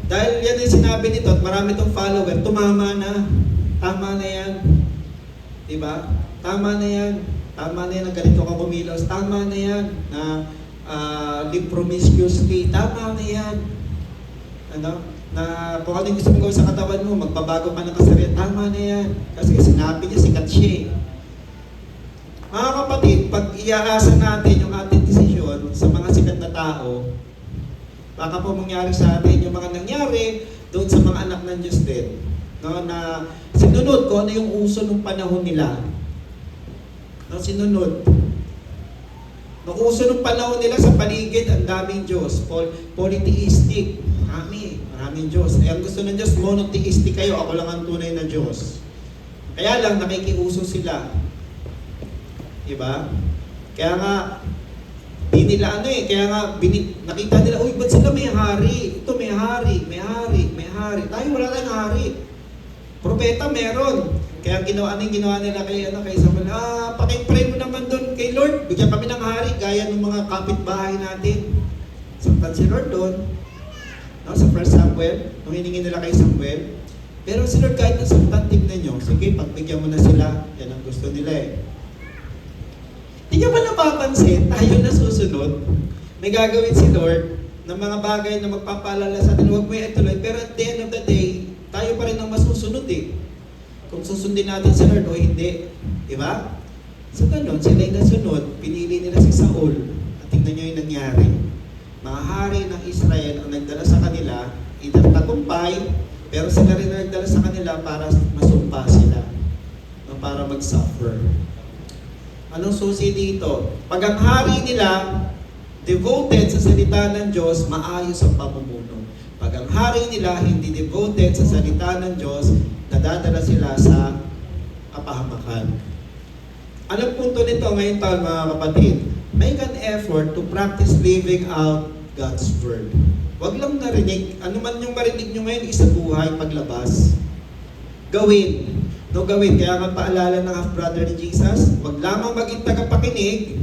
dahil yan yung sinabi nito at marami itong follower, tumama na. Tama na yan. Diba? Tama na yan. Tama na yan na ganito ka kumilos. Tama na yan na live promiscuously. Tama na yan. Na kung ano yung gusto mong gawin sa katawan mo, magbabago ka ng kasarian, tama na yan. Kasi sinabi niya, sikat siya eh. Mga kapatid, pag iaasa natin yung ating desisyon sa mga sikat na tao, baka po mangyari sa atin yung mga nangyari doon sa mga anak ng Diyos din. No, na sinunod ko ano yung uso ng panahon nila. No, sinunod. Nung uso ng panahon nila sa paligid, ang daming Diyos. Polytheistic. Maraming Diyos. Ang gusto ng Diyos, monotheistic kayo. Ako lang ang tunay na Diyos. Kaya lang, nakikiuso sila. Diba? Kaya nga, di nila kaya nga, nakita nila, uy, ba't sila may hari? Ito may hari. Tayo wala tayong hari. Propeta meron. Kaya ginawa nila kay Samuel, pakipray mo naman doon kay Lord. Bigyan kami ng hari, gaya ng mga kapitbahay natin. Saktan si Lord doon. No, sa 1 Samuel, nung hiningi nila kay Samuel. Pero si Lord, kahit nasaktan, tignan nyo, sige, pagbigyan mo na sila. Yan ang gusto nila eh. Hindi nyo ba napapansin, tayo na susunod, may gagawin si Lord ng mga bagay na magpapaalala sa atin, huwag mo ituloy. Pero at the end of the day, tayo pa rin ang masusunod eh. Kung susundin natin si Lord o hindi. Diba? So ganun, sila yung nasunod, pinili nila si Saul. At tingnan nyo yung nangyari. Mga hari ng Israel ang nagdala sa kanila, either tagumpay, pero sila rin nagdala sa kanila para masumpa sila. No, para mag-suffer. Anong susi dito? Pag ang hari nila, devoted sa salita ng Diyos, maayos ang pamumuno. Pag ang hari nila hindi devoted sa salita ng Diyos, nadadala sila sa kapahamakan. Anong punto nito ngayon taon mga kapatid? Make an effort to practice living out God's Word. Huwag lang narinig. Ano man yung marinig nyo ngayon, isa buhay, paglabas. Gawin. No, gawin. Kaya nga paalala ng half-brother ni Jesus, huwag lamang maging tagapakinig,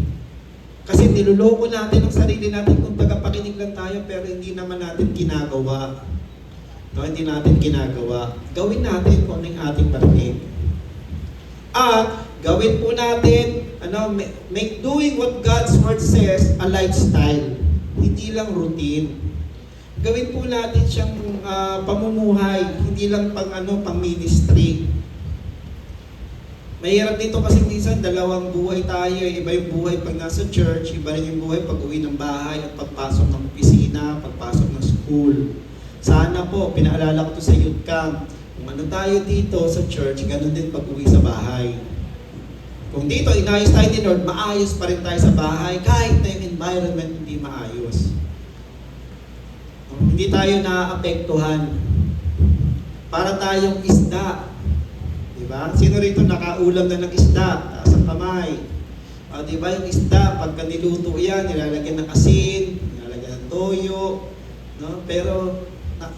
kasi niluloko natin ang sarili natin kung tagapakinig lang tayo, pero hindi naman natin ginagawa. No, hindi natin ginagawa. Gawin natin kung ano yung ating marinig. At gawin po natin, make doing what God's Word says a lifestyle. Hindi lang routine. Gawin po natin siyang pamumuhay, hindi lang pang ministry. Mahirap dito kasi minsan dalawang buhay tayo. Iba yung buhay pag nasa church, iba rin yung buhay pag uwi ng bahay at pagpasok ng opisina, pagpasok ng school. Sana po, pinaalala ko to sa youth camp. Kung ano tayo dito sa church, ganun din pag uwi sa bahay. Kung dito, inayos tayo ni Lord, maayos pa rin tayo sa bahay kahit na yung environment hindi maayos. Hindi tayo naapektuhan. Para tayong isda. Diba? Sino rito nakaulam na ng isda sa kamay? Diba yung isda, pagka niluto yan, nilalagyan ng asin, nilalagyan ng toyo. No? Pero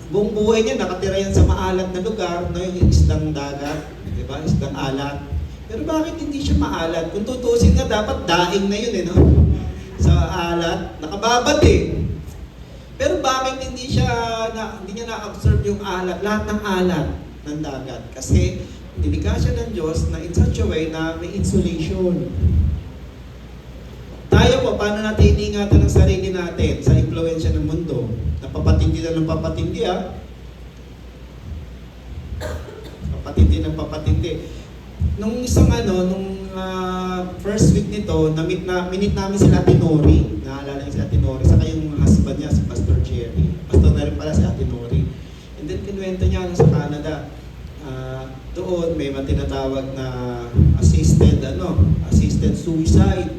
buong buhay niya, nakatira yan sa maalat na lugar, no? Yung isdang dagat. Diba? Isdang alat. Pero bakit hindi siya maalat? Kung tutusin nga, dapat daing na yun no? Sa alat, nakababad Pero bakit hindi niya na-observe yung alat, lahat ng alat ng dagat? Kasi nilikha siya ng Diyos na in such a way na may insulation. Tayo po, paano natin iniingatan ng sarili natin sa impluwensya ng mundo? Napapatindi na ng papatindi Papatindi ng papatindi. Nung first week nito, minit namin sila Ate Nori. Naalala niyo si Ate Nori, saka yung husband niya, si Pastor Jerry. Pastor na rin pala si Ate Nori. And then kinuwento niya sa Canada. Doon may tinatawag na assisted suicide.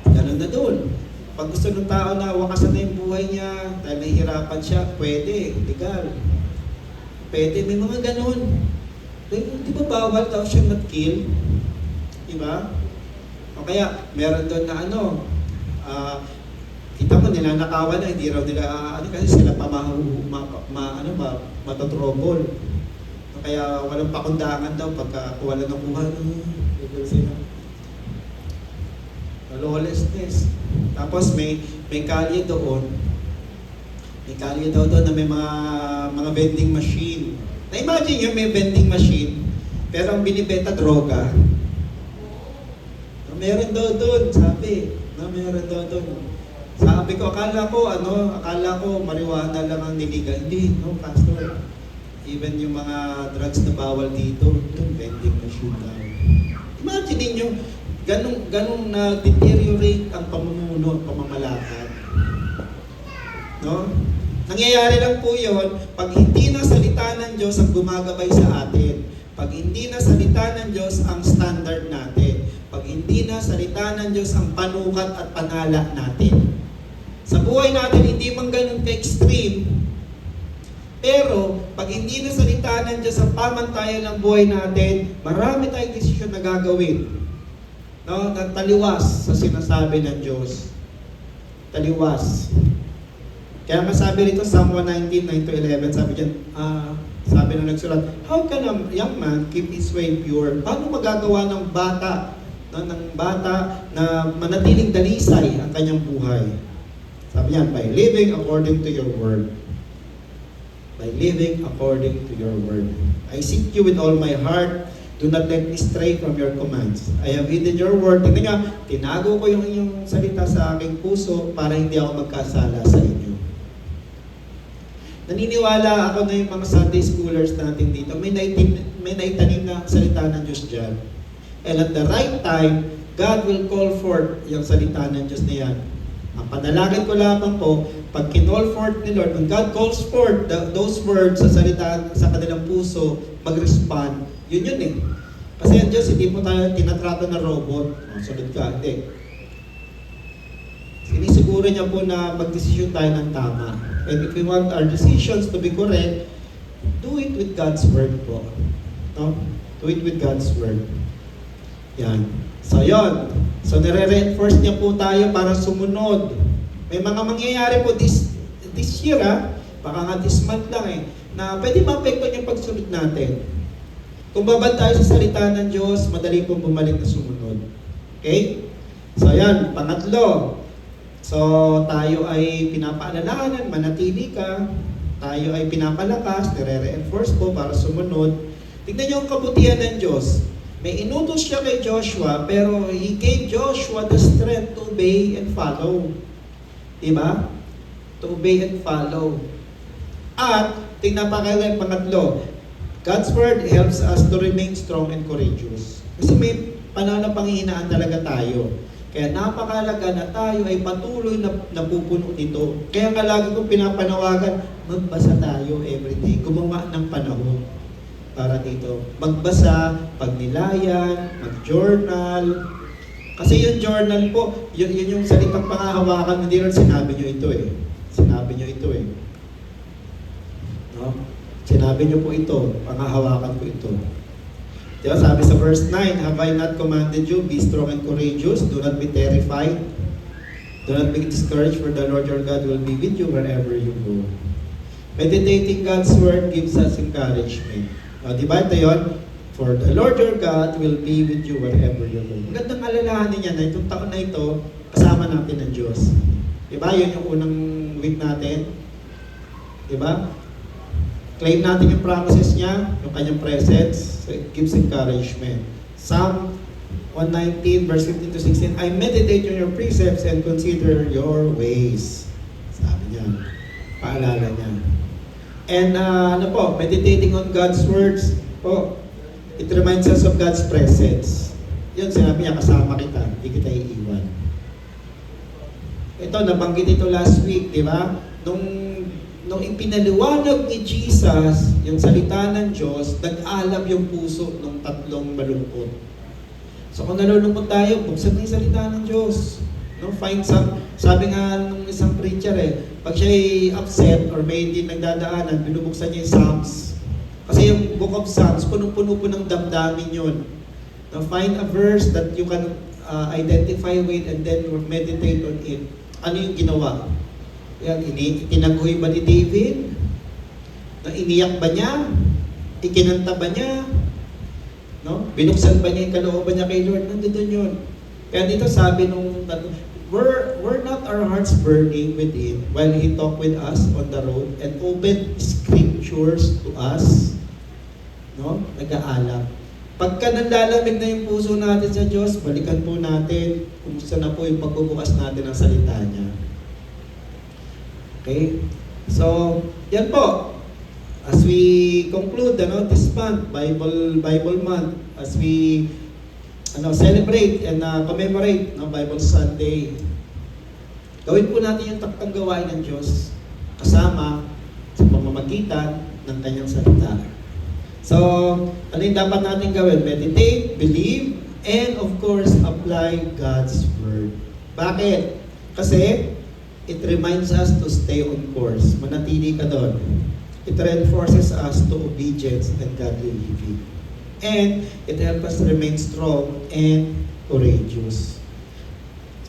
Ganun na doon. Pag gusto ng tao na wakasan na yung buhay niya, dahil nahihirapan siya, pwede, legal. Pwede, may mga ganun. Di ba bawal daw siya not-kill? Diba? O kaya, meron doon na kita mo nilanakawan na, hindi raw nila, kasi sila pa matotrobol. O kaya walang pakundangan daw pagka wala ng kuha. Lawlessness. Tapos may kalye doon. May kalye daw doon na may mga vending machine. Na-imagine nyo, may vending machine, pero ang binibenta droga. Meron daw doon, sabi. Meron daw doon. Sabi ko, akala ko marijuana lang ang niliga. Hindi, no, pastor. Even yung mga drugs na bawal dito, yung vending machine daw. Imagine niyo, ganong na-deteriorate ang pamumuno, pamamalakad. No? Nangyayari lang po yun pag hindi na salita ng Diyos ang gumagabay sa atin. Pag hindi na salita ng Diyos ang standard natin. Pag hindi na salita ng Diyos ang panukat at panala natin. Sa buhay natin, hindi man ganun ka-extreme. Pero, pag hindi na salita ng Diyos ang pamantayan ng buhay natin, marami tayong desisyon na gagawin. No? Taliwas sa sinasabi ng Diyos. Taliwas. Kaya masabi rito, Psalm 119, 9-11, sabi dyan, sabi na nagsulat, how can a young man keep his way pure? Paano magagawa ng bata na manatiling dalisay ang kanyang buhay? Sabi niyan, by living according to your word. By living according to your word. I seek you with all my heart. Do not let me stray from your commands. I have hidden your word. Tingnan niya, tinago ko yung inyong salita sa aking puso para hindi ako magkasala sa inyo. Naniniwala ako na yung mga Sunday schoolers natin dito, may naitanim na salita ng Diyos dyan. And at the right time, God will call forth yung salita ng Diyos na yan. Ang panalangin ko lamang po, pag kinall forth ni Lord, when God calls forth those words sa salita sa kanilang puso, mag-respond, yun Kasi ang Diyos, hindi po tayo tinatrato na robot. Sunod ka, hindi. Sinisiguro niya po na magdesisyon tayo ng tama. And if we want our decisions to be correct, do it with God's word po. No? Do it with God's word. Yan. So, yon. So, nire-reinforce niya po tayo para sumunod. May mga mangyayari po this year, baka nga this month lang na pwede maapektuhan yung pagsunod natin. Kung babad tayo sa salita ng Diyos, madali po bumalik na sumunod. Okay? So, yan. Pangatlo. So, tayo ay pinapaalalahanan, manatili ka. Tayo ay pinapalakas, nire-reinforce po para sumunod. Tignan niyo ang kabutihan ng Diyos. May inutos siya kay Joshua, pero He gave Joshua the strength to obey and follow. Diba? To obey and follow. At, tingnan pa kayo yung pangatlo. God's word helps us to remain strong and courageous. Kasi may panahon na panghihinaan talaga tayo. Kaya napakalaga na tayo ay patuloy na napupuno nito. Kaya lagi kong pinapanawagan, magbasa tayo everyday, gumawa ng panahon. para dito. Magbasa, pagnilayan, mag-journal. Kasi yung journal po, yun yung salitang pangahawakan, hindi rin sinabi nyo ito eh. Sinabi nyo ito eh. No? Sinabi nyo po ito, pangahawakan po ito. Diba sabi sa verse 9, have I not commanded you, be strong and courageous, do not be terrified, do not be discouraged, for the Lord your God will be with you wherever you go. Meditating God's word gives us encouragement. Diba ito yun? For the Lord your God will be with you wherever you go. Magandang alalahanin niya na itong taon na ito, kasama natin ang Diyos. Diba? Yun yung unang week natin. Diba? Claim natin yung promises niya, yung kanyang presence, so it gives encouragement. Psalm 119 verse 15 to 16, I meditate on your precepts and consider your ways. Sabi niya. Paalala niya. And meditating on God's words, it reminds us of God's presence. Yun, sinabi niya, kasama kita, hindi kita iiwan. Ito, nabanggit ito last week, di ba? Nung ipinaliwanag ni Jesus yung salita ng Diyos, nag-alab yung puso ng tatlong malungkot. So kung nalulungkot tayo, buksan mo yung salita ng Diyos. No, sabi nga ng isang preacher pag siya'y upset or may hindi nagdadaanan, binubuksan niya yung Psalms. Kasi yung Book of Psalms, punong-puno po ng damdamin yun. Now, find a verse that you can identify with and then meditate on it. Ano yung ginawa? Yan, tinaghoy ba ni David? Iniyak ba niya? Ikinanta ba niya? No? Binuksan ba niya yung kalooban niya kay Lord? Nandito yun. Kaya dito sabi nung were not our hearts burning within while He talked with us on the road and opened scriptures to us? No? Nag-aalap. Pagka nanlalamig na yung puso natin sa Diyos, balikan po natin kung saan na po yung pagbubukas natin ng salita niya. Okay? So, yan po. As we conclude this month, Bible month, as we celebrate and commemorate Bible Sunday, gawin po natin yung taktang gawain ng Diyos kasama sa pamamagitan ng kanyang salita. So, ano yung dapat natin gawin? Meditate, believe, and of course, apply God's Word. Bakit? Kasi, it reminds us to stay on course. Manatili ka doon. It reinforces us to obedience and godly living. And it helps us remain strong and courageous.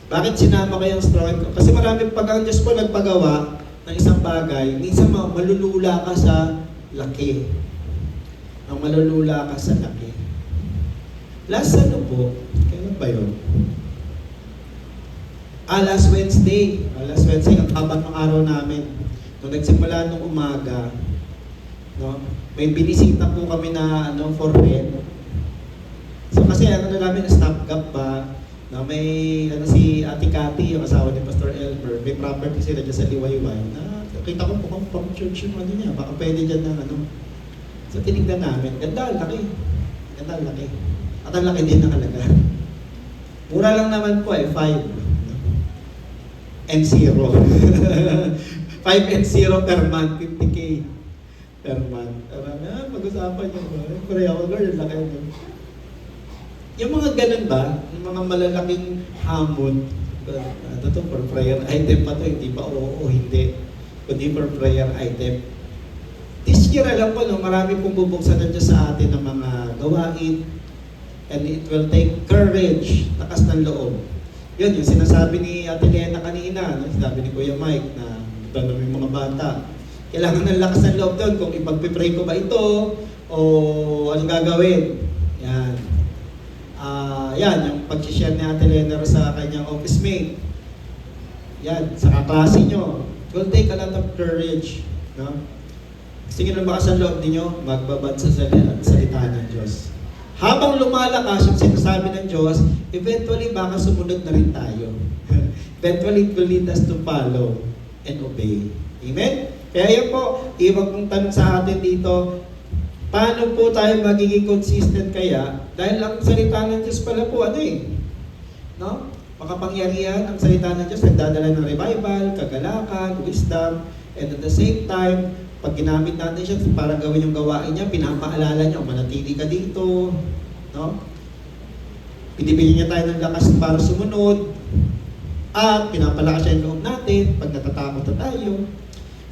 Bakit sinama ko yung strong? Kasi marami pag ang Diyos po nagpagawa ng isang bagay, minsan malulula ka sa laki. Malulula ka sa laki. Last po? Kailan ba yun? Last Wednesday. Last Wednesday, ang haba ng araw namin. Nung nagsimula nung umaga, may binisita po kami na for rent. So kasi namin, stopgap ba, may si Ate Cathy, yung asawa ni Pastor Elmer, may property sila dyan sa Liwayway, na kita ko po pang church yung niya, baka pwede dyan na So tinignan namin, ganda, laki. Ganda, laki. At ang laki din ng halaga. Mura lang naman po 5 and 0. 5 and 0 per month, 50K per month. Pag-usapan nyo ba? Pareho, Lord, laki nyo. Yung mga ganun ba? Yung mga malalaking hamon, ito for prayer item pa to, hindi ba oo, hindi. Kundi for prayer item. This year, alam ko, marami pong bubuksan na dyan sa atin ng mga gawain. And it will take courage, lakas ng loob. Yun, yung sinasabi ni Ate Lena kanina, sinabi ni Kuya Mike na tanong yung mga bata. Kailangan ng lakas ng loob doon kung ipagpipray ko ba ito o anong gagawin. Yan. Yan, yung pag-share ni Ate Lena sa kanyang office mate. Yan, sa kaklase nyo. It will take a lot of courage. No? Gusto nyo ng bakas ang loob ninyo, magbabad sa salita ng Diyos. Habang lumalakas yung sinasabi ng Diyos, eventually baka sumunod na rin tayo. Eventually it will lead us to follow and obey. Amen? Kaya yun po, iwag kong tanong sa atin dito, paano po tayo magiging consistent kaya? Dahil ang salita ng Diyos pala po, no? Makapangyarihan ang salita ng Diyos, nagdadala ng revival, kagalakan, wisdom, and at the same time, Pag ginamit natin siya para gawin yung gawain niya, pinapaalala niya, manatili ka dito, no? Binibigyan niya tayo ng lakas para sumunod, at pinapalakas siya yung loob natin pag natatakot na tayo.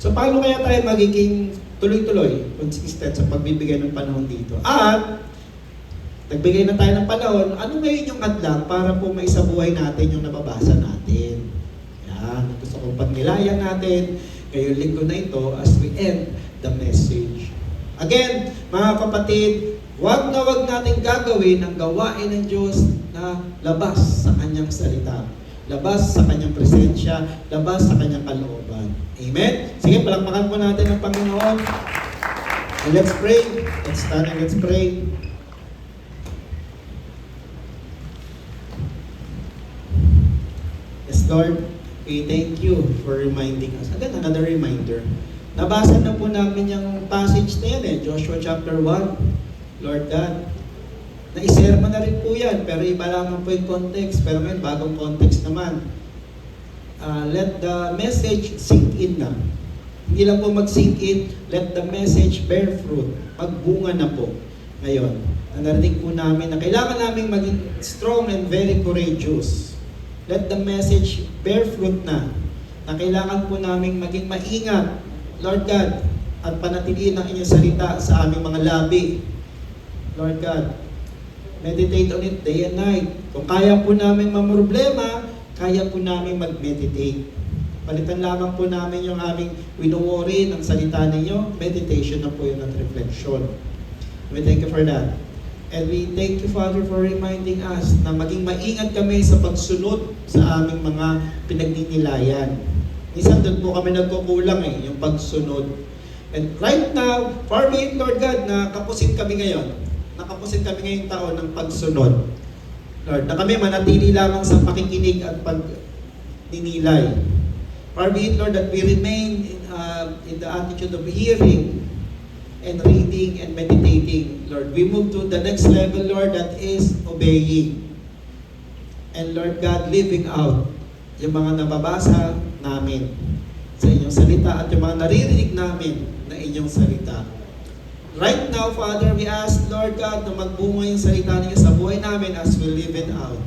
So paano kaya tayo magiging tuloy-tuloy, consistent sa pagbibigay ng panahon dito? At nagbigay na tayo ng panahon, ano ngayon yung adlang para po maisabuhay natin yung nababasa natin? Yan, gusto kong pagnilayan natin ngayong linggo na ito as we end the message. Again, mga kapatid, wag na wag natin gagawin ang gawain ng Diyos na labas sa Kanyang salita, labas sa Kanyang presensya, labas sa Kanyang kalooban. Amen? Sige, palakpakan po natin ang Panginoon. And let's pray. Let's stand and let's pray. Yes, Lord, we thank you for reminding us. Again, another reminder. Nabasa na po namin yung passage na yan Joshua chapter 1. Lord God, na-share mo na rin po yan, pero iba lang po yung context. Pero ngayon, bagong context naman. Let the message sink in na. Hindi lang po mag-sink in, let the message bear fruit. Magbunga na po. Ngayon, narinig po namin na kailangan namin maging strong and very courageous. Let the message bear fruit na kailangan po namin maging maingat, Lord God, at panatiliin ang inyong salita sa aming mga labi. Lord God, meditate on it day and night. Kung kaya po namin mamroblema, kaya po namin mag-meditate. Palitan lamang po namin yung aming winuwori ng salita ninyo, meditation na po yun at reflection. We thank you for that. And we thank you, Father, for reminding us na maging maingat kami sa pagsunod sa aming mga pinagninilayan. Minsan doon po kami nagkukulang yung pagsunod. And right now, far be it, Lord God, na kapusin kami ngayon. Nakapusin kami ngayong taon ng pagsunod. Lord, na kami manatili lamang sa pakikinig at pagninilay. Far be it, Lord, that we remain in the attitude of hearing and reading and meditating, Lord. We move to the next level, Lord, that is obeying. And Lord God, living out yung mga nababasa namin sa inyong salita at yung mga naririnig namin na inyong salita. Right now, Father, we ask, Lord God, na magbunga yung salita niyo sa buhay namin as we live it out.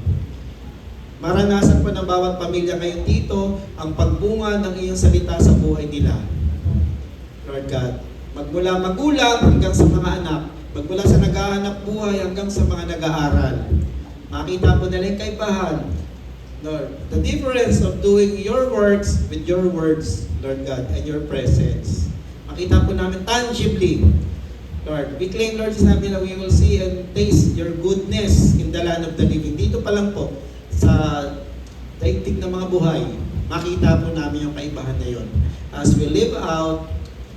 Maranasan po ng bawat pamilya ngayon dito ang pagbunga ng iyong salita sa buhay nila. Lord God, magmula magulang hanggang sa mga anak, magmula sa naghahanap buhay hanggang sa mga nag-aaral. Makita po nila yung kaibahan, Lord, the difference of doing your works with your words, Lord God, and your presence. Makita po namin tangibly, Lord, we claim, Lord, sabi na we will see and taste your goodness in the land of the living. Dito pa lang po, sa daigdig ng mga buhay, makita po namin yung kaibahan na yun. As we live out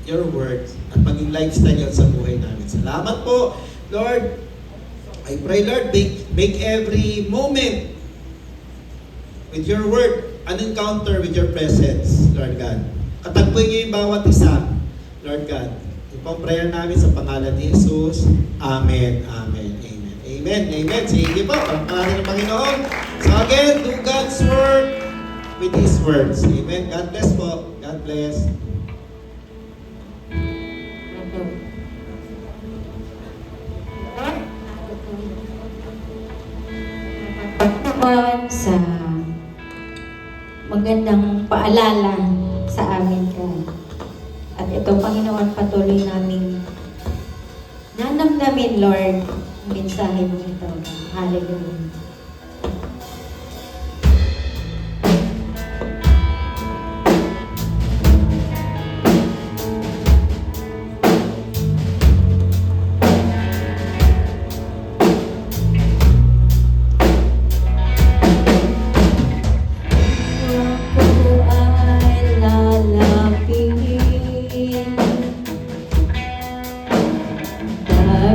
your words at maging lifestyle yan sa buhay namin. Salamat po, Lord. I pray, Lord, make every moment with your word an encounter with your presence, Lord God. Katagpoy niyo yung bawat isa, Lord God. Ipang prayer namin sa pangalan ni Jesus. Amen. Amen. Amen. Amen. Amen. Sige po, ang pangalan ng Panginoon. So again, do God's work with His words. Amen. God bless po. God bless. Sa magandang paalala sa amin ka. At ito, Panginoon, patuloy naming nanamdamin, Lord, ang mensahe mo ito. Hallelujah.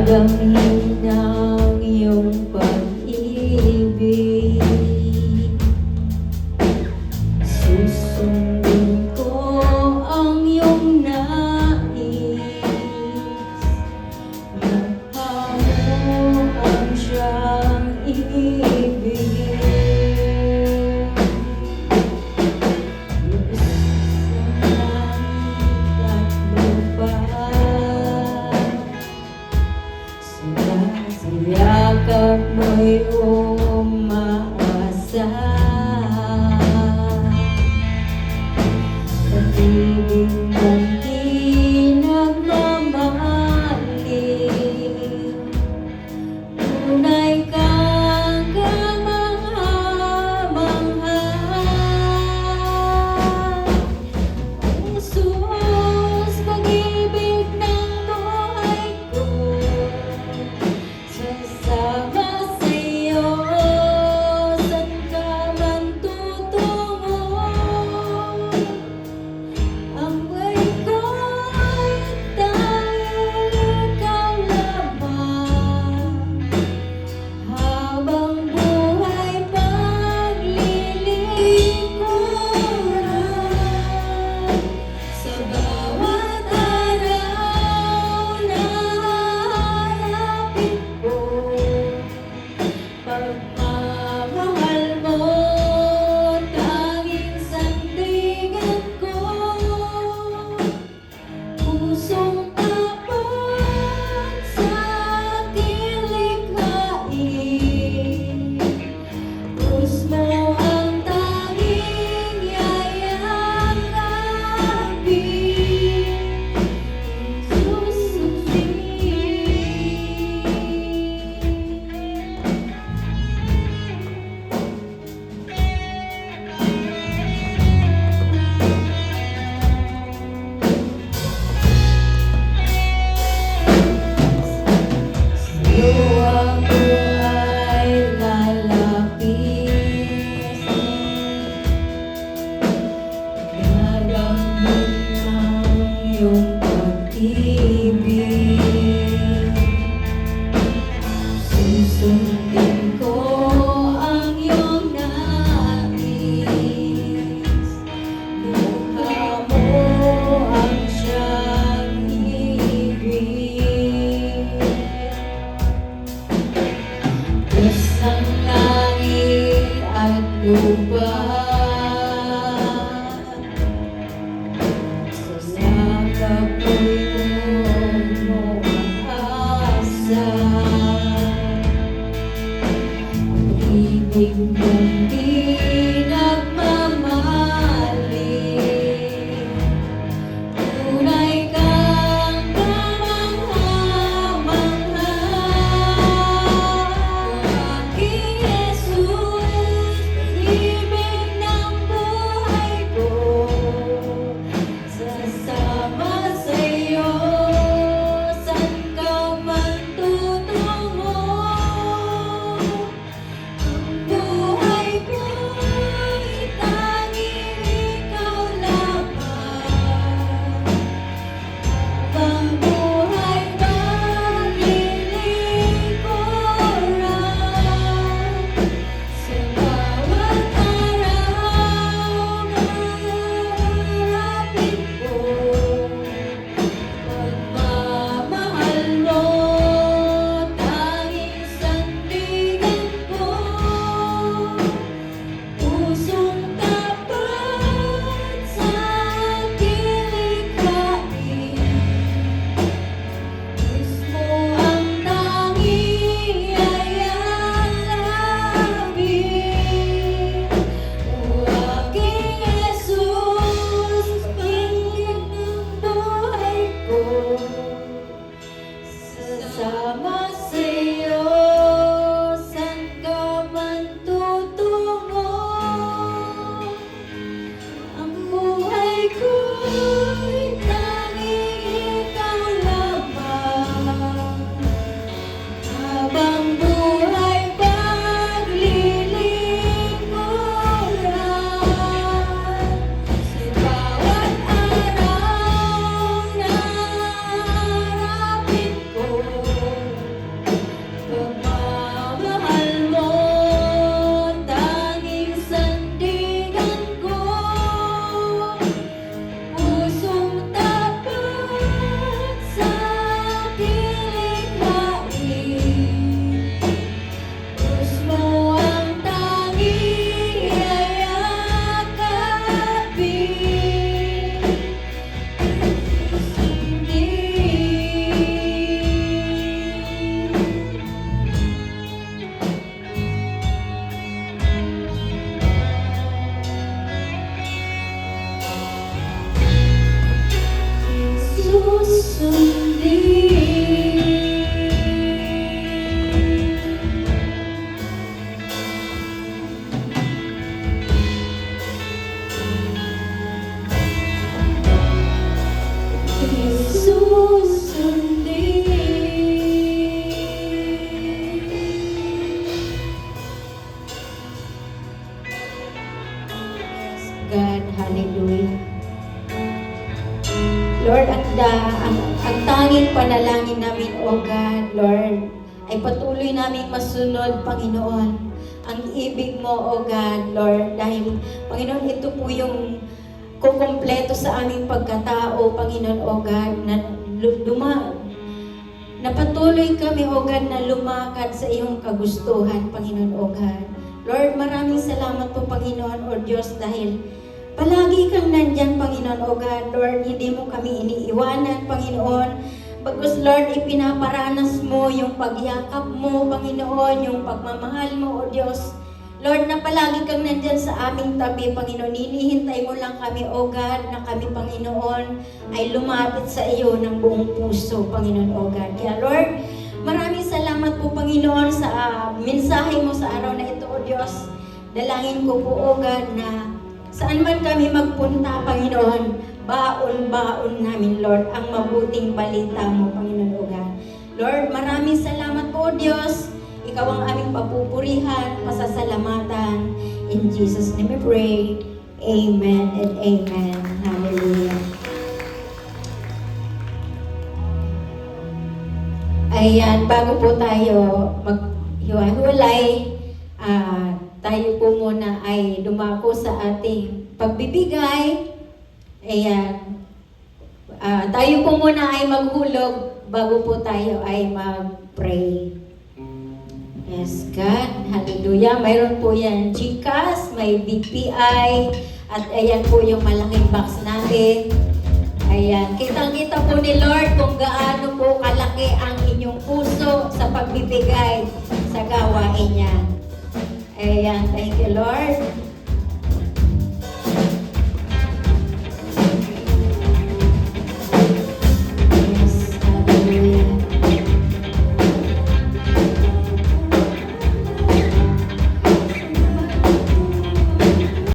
Dami ng iyong pag-ibig. sa yakap mo'y umaasa. Pag-ibig mong di nagmamahalin, tunay kang kamangha-mangha. Jesus, pag-ibig ng buhay ko, sasama sa'yo, saan ka man tutungo. Ang buhay ko'y dahil ikaw lamang, habang buhay paglilingkuran. Sa bawat araw na hahanapin ko, pagmamahal mo, tanging sandigan ko. Pusong tapat sa aking likhain, krus mo ang tanging yayakapin, susundin. Sa'yo ako ay lalapit, nalambot ng iyong pag-ibig. Susundin ko ang iyong nais, mukha mo ang siyang ibig. Diyos ng langit at lupa, sa yakap ko'y umaasa. Ang ibig mong di nagmamahalin, tunay kang kamangha-mangha. Aking Jesus, ibig ng buhay ko, sasama sa'yo, saan ka man tutungo. Ang buhay ang tanging panalangin namin, O God, Lord, ay patuloy naming masunod, Panginoon, ang ibig mo, O God, Lord, dahil, Panginoon, ito po yung kukumpleto sa aming pagkatao, Panginoon, O God, na patuloy kami, O God, na lumakad sa iyong kagustuhan, Panginoon, O God. Lord, maraming salamat po, Panginoon, O Diyos, dahil palagi kang nandyan, Panginoon, O God. Lord, hindi mo kami iniiwanan, Panginoon. Bagkus, Lord, ipinaparanas mo yung pagyakap mo, Panginoon, yung pagmamahal mo, O Diyos. Lord, na palagi kang nandyan sa aming tabi, Panginoon. Hinihintay mo lang kami, O God, na kami, Panginoon, ay lumapit sa iyo ng buong puso, Panginoon, O God. Kaya, Lord, maraming salamat po, Panginoon, sa mensahe mo sa araw na ito, O Diyos. Dalangin ko po, O God, na saan man kami magpunta, Panginoon, baon-baon namin, Lord, ang mabuting balita mo, Panginoon, O God. Lord, maraming salamat po, Diyos. Ikaw ang aming papupurihan, pasasalamatan. In Jesus' name we pray. Amen and amen. Hallelujah. Ayan, bago po tayo maghiwa-hiwalay, tayo po muna ay dumako sa ating pagbibigay. Ayan, tayo po muna ay maghulog bago po tayo ay mag-pray. Yes, God. Hallelujah. Mayroon po yan GCash, may BPI, at ayan po yung malaking box natin. Ayan. Kitang-kita po ni Lord kung gaano po kalaki ang inyong puso sa pagbibigay sa gawain niya. Ayan. Thank you, Lord.